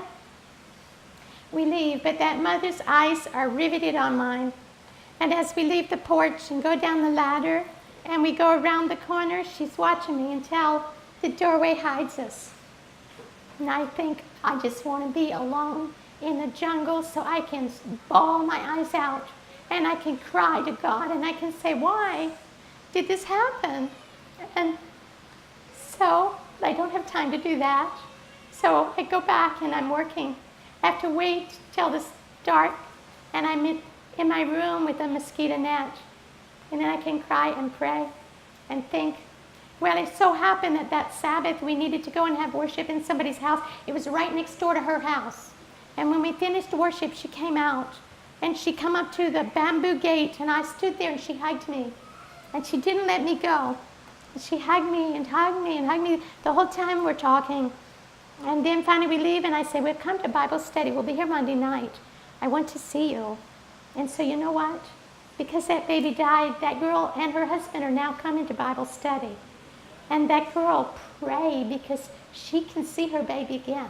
we leave, but that mother's eyes are riveted on mine. And as we leave the porch and go down the ladder and we go around the corner, she's watching me until the doorway hides us. And I think I just want to be alone in the jungle so I can bawl my eyes out and I can cry to God and I can say, why did this happen? And so I don't have time to do that. So I go back and I'm working. I have to wait till it's dark and I'm in my room with a mosquito net. And then I can cry and pray and think. Well, it so happened that that Sabbath we needed to go and have worship in somebody's house. It was right next door to her house. And when we finished worship, she came out. And she come up to the bamboo gate, and I stood there, and she hugged me. And she didn't let me go. And she hugged me and hugged me and hugged me the whole time we're talking. And then finally we leave, and I say, we've come to Bible study. We'll be here Monday night. I want to see you. And so you know what? Because that baby died, that girl and her husband are now coming to Bible study. And that girl prayed because she can see her baby again.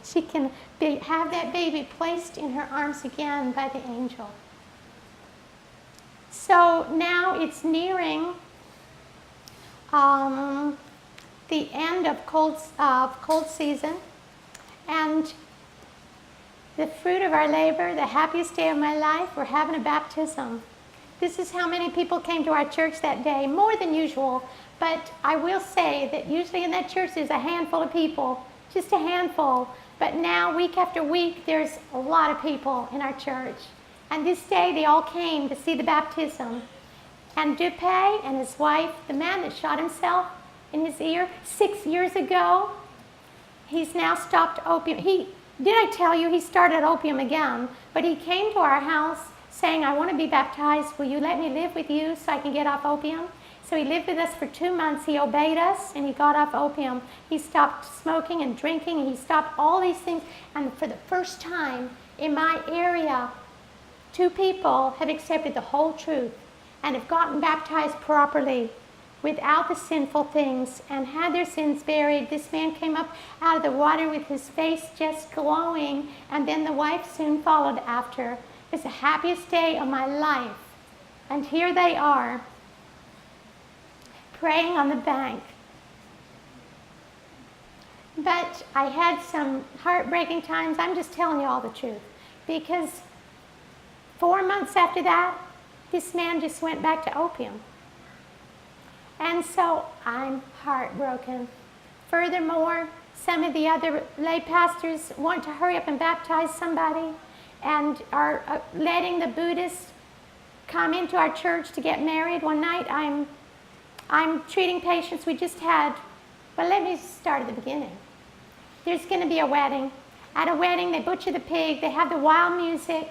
She can have that baby placed in her arms again by the angel. So now it's nearing the end of cold season. And the fruit of our labor, the happiest day of my life, we're having a baptism. This is how many people came to our church that day, more than usual. But I will say that usually in that church there's a handful of people, just a handful. But now, week after week, there's a lot of people in our church. And this day, they all came to see the baptism. And Dupay and his wife, the man that shot himself in his ear 6 years ago, he's now stopped opium. Did I tell you he started opium again? But he came to our house saying, I want to be baptized. Will you let me live with you so I can get off opium? So he lived with us for 2 months. He obeyed us, and he got off opium. He stopped smoking and drinking, and he stopped all these things. And for the first time in my area, 2 people have accepted the whole truth and have gotten baptized properly without the sinful things and had their sins buried. This man came up out of the water with his face just glowing, and then the wife soon followed after. It was the happiest day of my life. And here they are, praying on the bank. But I had some heartbreaking times. I'm just telling you all the truth. Because 4 months after that, this man just went back to opium. And so I'm heartbroken. Furthermore, some of the other lay pastors want to hurry up and baptize somebody and are letting the Buddhists come into our church to get married. One night I'm treating patients we just had. Well, let me start at the beginning. There's going to be a wedding. At a wedding, they butcher the pig, they have the wild music,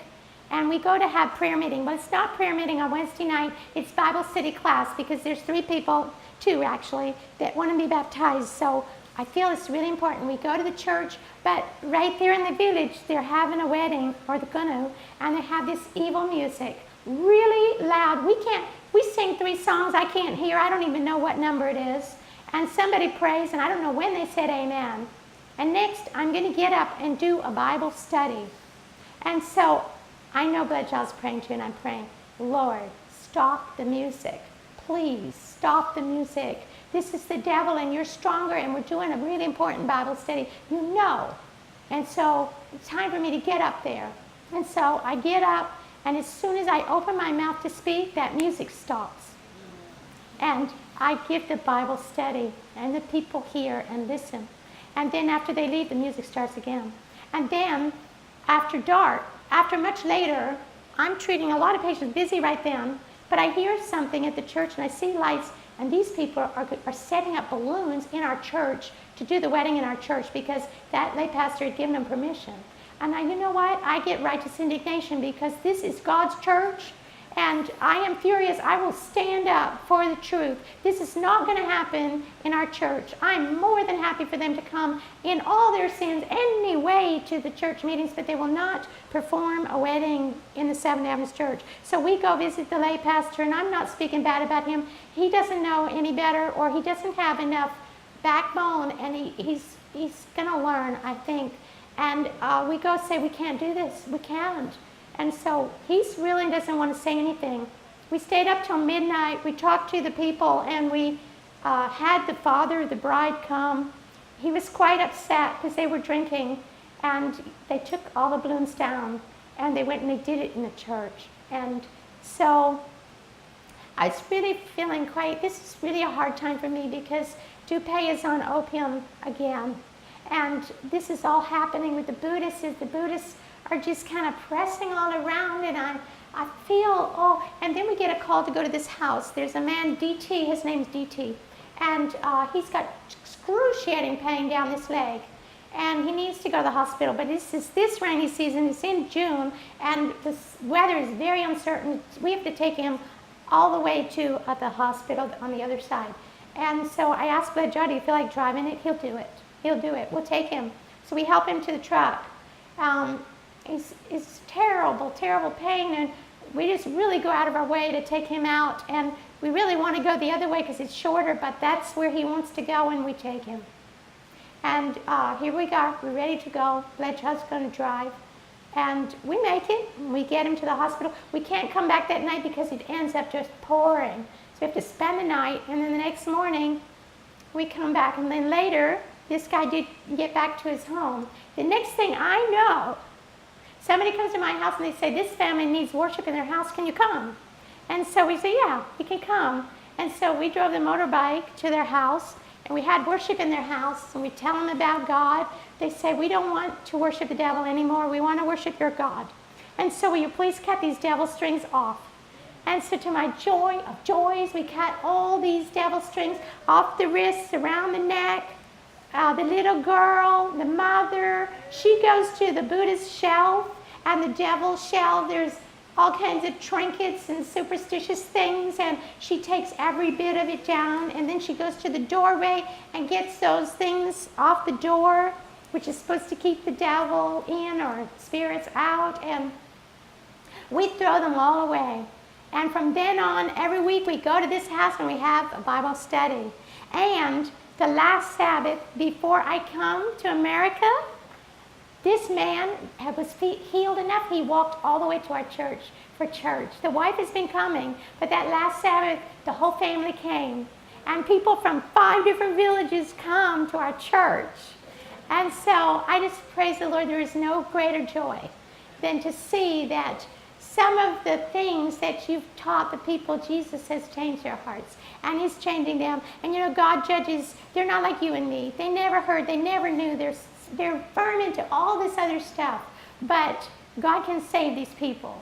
and we go to have prayer meeting. But it's not prayer meeting on Wednesday night, it's Bible study class, because there's 3 people, 2 actually, that want to be baptized. So I feel it's really important. We go to the church, but right there in the village, they're having a wedding, or they're going to, and they have this evil music, really loud. We sing 3 songs I can't hear. I don't even know what number it is. And somebody prays, and I don't know when they said amen. And next, I'm going to get up and do a Bible study. And so I know Bloodjaw's praying too, and I'm praying, Lord, stop the music. Please, stop the music. This is the devil, and you're stronger, and we're doing a really important Bible study. You know. And so it's time for me to get up there. And so I get up, And as soon as I open my mouth to speak, that music stops. And I give the Bible study, and the people hear and listen. And then after they leave, the music starts again. And then, after dark, after much later, I'm treating a lot of patients busy right then, but I hear something at the church, and I see lights, and these people are setting up balloons in our church to do the wedding in our church because that lay pastor had given them permission. And you know what? I get righteous indignation because this is God's church, and I am furious. I will stand up for the truth. This is not going to happen in our church. I'm more than happy for them to come in all their sins anyway to the church meetings, but they will not perform a wedding in the 7th Avenue Church. So we go visit the lay pastor, and I'm not speaking bad about him. He doesn't know any better, or he doesn't have enough backbone, and he's going to learn, I think. And we go say, we can't do this. We can't. And so he really doesn't want to say anything. We stayed up till midnight. We talked to the people, and we had the father of the bride come. He was quite upset because they were drinking, and they took all the balloons down, and they went and they did it in the church. And so I was really feeling this is really a hard time for me because Dupé is on opium again. And this is all happening with the Buddhists. The Buddhists are just kind of pressing all around, and I feel, and then we get a call to go to this house. There's a man, DT, his name's DT, and he's got excruciating pain down this leg, and he needs to go to the hospital, but this rainy season, it's in June, and the weather is very uncertain. We have to take him all the way to the hospital on the other side. And so I asked Bloodjaw, do you feel like driving it? He'll do it. He'll do it. We'll take him. So we help him to the truck. It's terrible, terrible pain, and we just really go out of our way to take him out, and we really want to go the other way because it's shorter, but that's where he wants to go, and we take him. And here we go. We're ready to go. Bloodjaw's going to drive, and we make it. We get him to the hospital. We can't come back that night because it ends up just pouring. So we have to spend the night, and then the next morning we come back, and then later this guy did get back to his home. The next thing I know, somebody comes to my house and they say, this family needs worship in their house, can you come? And so we say, yeah, you can come. And so we drove the motorbike to their house, and we had worship in their house, and we tell them about God. They say, we don't want to worship the devil anymore, we want to worship your God. And so will you please cut these devil strings off? And so to my joy of joys, we cut all these devil strings off the wrists, around the neck. The little girl, the mother, she goes to the Buddhist shelf and the devil's shelf. There's all kinds of trinkets and superstitious things, and she takes every bit of it down, and then she goes to the doorway and gets those things off the door, which is supposed to keep the devil in or spirits out, and we throw them all away. And from then on, every week we go to this house and we have a Bible study. And the last Sabbath, before I come to America, this man was healed enough. He walked all the way to our church for church. The wife has been coming, but that last Sabbath, the whole family came. And people from 5 different villages come to our church. And so I just praise the Lord. There is no greater joy than to see that some of the things that you've taught the people, Jesus has changed their hearts, and he's changing them. And you know, God judges, they're not like you and me. They never heard, they never knew. They're firm into all this other stuff. But God can save these people.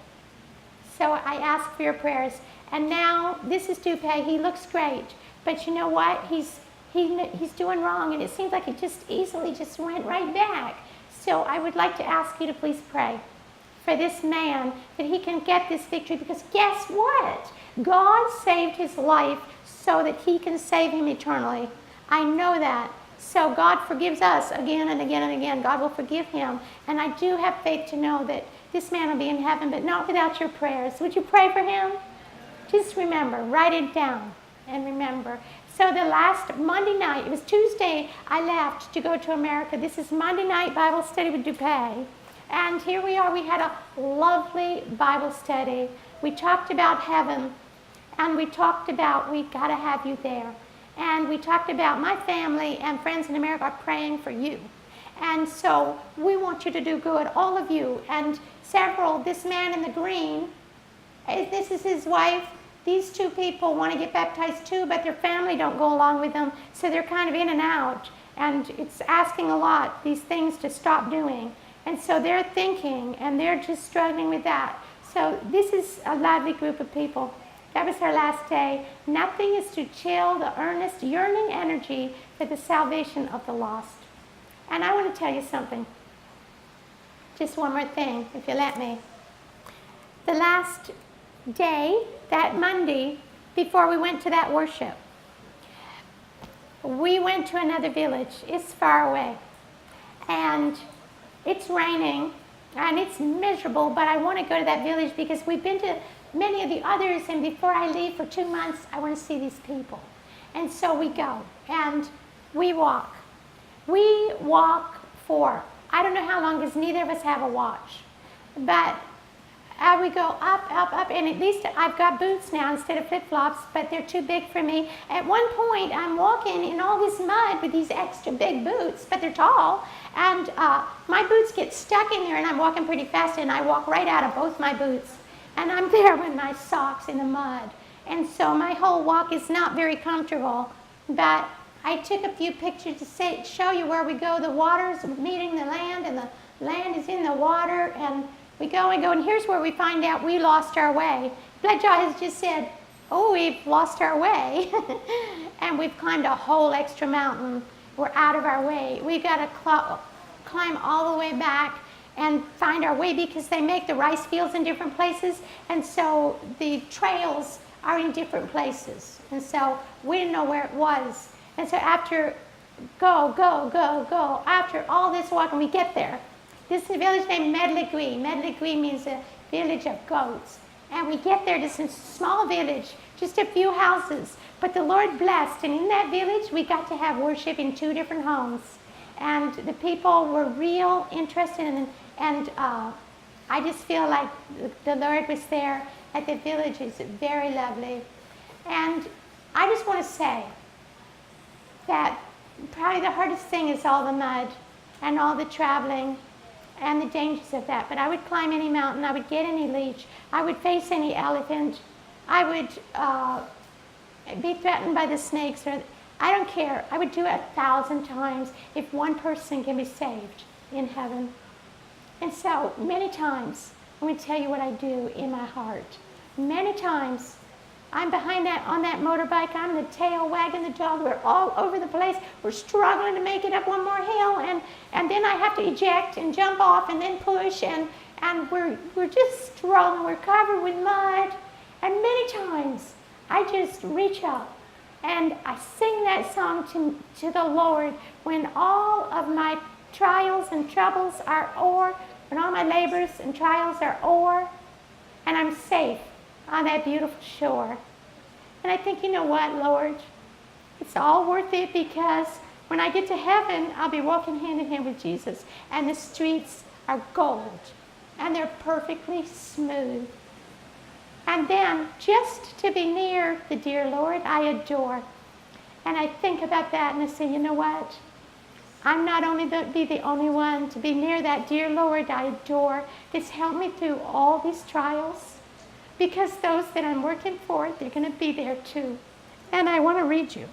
So I ask for your prayers. And now, this is Dupé. He looks great. But you know what? He's doing wrong, and it seems like it just easily just went right back. So I would like to ask you to please pray for this man, that he can get this victory, because guess what? God saved his life so that he can save him eternally. I know that. So God forgives us again and again and again. God will forgive him. And I do have faith to know that this man will be in heaven, but not without your prayers. Would you pray for him? Just remember, write it down and remember. So the last Monday night, it was Tuesday, I left to go to America. This is Monday night Bible study with Dupé. And here we are. We had a lovely Bible study. We talked about heaven, and we talked about we've got to have you there. And we talked about my family and friends in America are praying for you. And so we want you to do good, all of you. And this man in the green, this is his wife. These two people want to get baptized too, but their family don't go along with them, so they're kind of in and out. And it's asking a lot, these things to stop doing. And so they're thinking, and they're just struggling with that. So this is a lively group of people. That was our last day. Nothing is to chill the earnest, yearning energy for the salvation of the lost. And I want to tell you something. Just one more thing, if you let me. The last day, that Monday, before we went to that worship, we went to another village. It's far away. And it's raining, and it's miserable, but I want to go to that village because we've been to many of the others, and before I leave for 2 months, I want to see these people. And so we go, and we walk. We walk for, I don't know how long, because neither of us have a watch. But we go up, up, and at least I've got boots now instead of flip-flops, but they're too big for me. At one point, I'm walking in all this mud with these extra big boots, but they're tall, and my boots get stuck in there, and I'm walking pretty fast, and I walk right out of both my boots. And I'm there with my socks in the mud. And so my whole walk is not very comfortable, but I took a few pictures to show you where we go. The water's meeting the land, and the land is in the water, and we go, and here's where we find out we lost our way. Bloodjaw has just said, oh, we've lost our way, and we've climbed a whole extra mountain. We're out of our way. We've got to climb all the way back and find our way because they make the rice fields in different places, and so the trails are in different places. And so we didn't know where it was. And so after after all this walking, we get there. This is a village named Medligui. Medligui means a village of goats. And we get there, this is a small village, just a few houses. But the Lord blessed, and in that village, we got to have worship in 2 different homes. And the people were real interested in, and I just feel like the Lord was there at the village. It's very lovely. And I just want to say that probably the hardest thing is all the mud and all the traveling and the dangers of that. But I would climb any mountain. I would get any leech. I would face any elephant. I would be threatened by the snakes. Or I don't care. I would do it 1,000 times if one person can be saved in heaven. And so many times, I'm going to tell you what I do in my heart. Many times, I'm behind on that motorbike. I'm the tail wagging the dog. We're all over the place. We're struggling to make it up one more hill, and then I have to eject and jump off and then push, and we're just struggling. We're covered with mud, and many times I just reach up and I sing that song to the Lord when all of my trials and troubles are o'er, when all my labors and trials are o'er, and I'm safe on that beautiful shore. And I think, you know what, Lord? It's all worth it, because when I get to heaven, I'll be walking hand in hand with Jesus, and the streets are gold, and they're perfectly smooth. And then, just to be near the dear Lord, I adore. And I think about that, and I say, you know what? I'm not only be the only one to be near that dear Lord I adore, that's helped me through all these trials, because those that I'm working for, they're going to be there too. And I want to read you.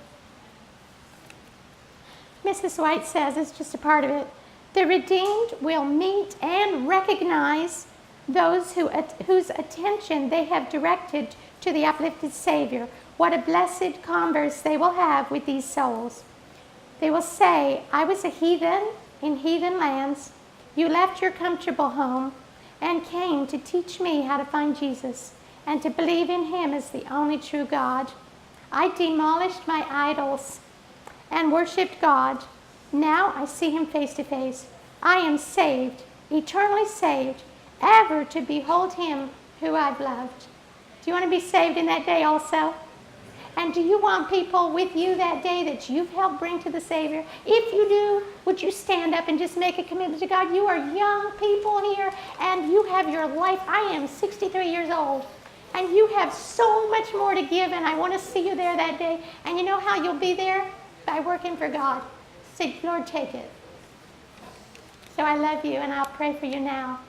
Mrs. White says, it's just a part of it, the redeemed will meet and recognize those whose attention they have directed to the uplifted Savior. What a blessed converse they will have with these souls. They will say, I was a heathen in heathen lands. You left your comfortable home and came to teach me how to find Jesus and to believe in him as the only true God. I demolished my idols and worshiped God. Now I see him face to face. I am saved, eternally saved, ever to behold him who I've loved. Do you want to be saved in that day also? And do you want people with you that day that you've helped bring to the Savior? If you do, would you stand up and just make a commitment to God? You are young people here, and you have your life. I am 63 years old, and you have so much more to give, and I want to see you there that day. And you know how you'll be there? By working for God. Say, Lord, take it. So I love you, and I'll pray for you now.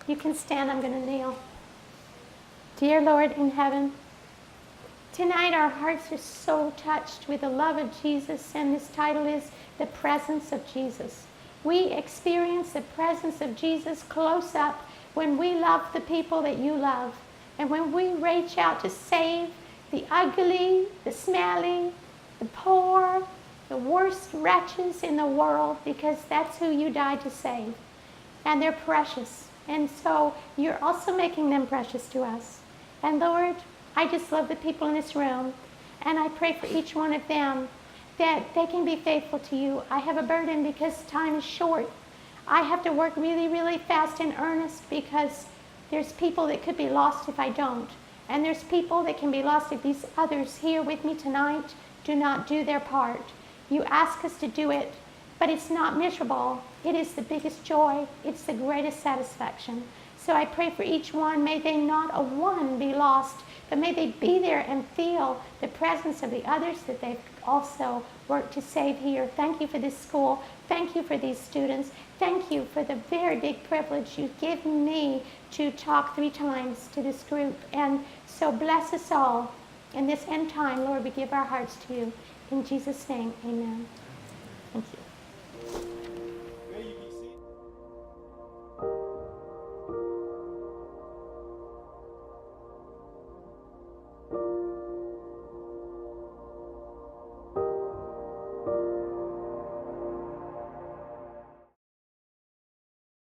You can stand. I'm going to kneel. Dear Lord in heaven, tonight our hearts are so touched with the love of Jesus, and this title is The Presence of Jesus. We experience the presence of Jesus close up when we love the people that you love, and when we reach out to save the ugly, the smelly, the poor, the worst wretches in the world, because that's who you died to save. And they're precious. And so you're also making them precious to us. And Lord, I just love the people in this room. And I pray for each one of them that they can be faithful to you. I have a burden because time is short. I have to work really, really fast and earnest because there's people that could be lost if I don't. And there's people that can be lost if these others here with me tonight do not do their part. You ask us to do it, but it's not miserable. It is the biggest joy. It's the greatest satisfaction. So I pray for each one. May they not a one be lost, but may they be there and feel the presence of the others that they've also worked to save here. Thank you for this school. Thank you for these students. Thank you for the very big privilege you've given me to talk 3 times to this group. And so bless us all. In this end time, Lord, we give our hearts to you. In Jesus' name, amen. Thank you.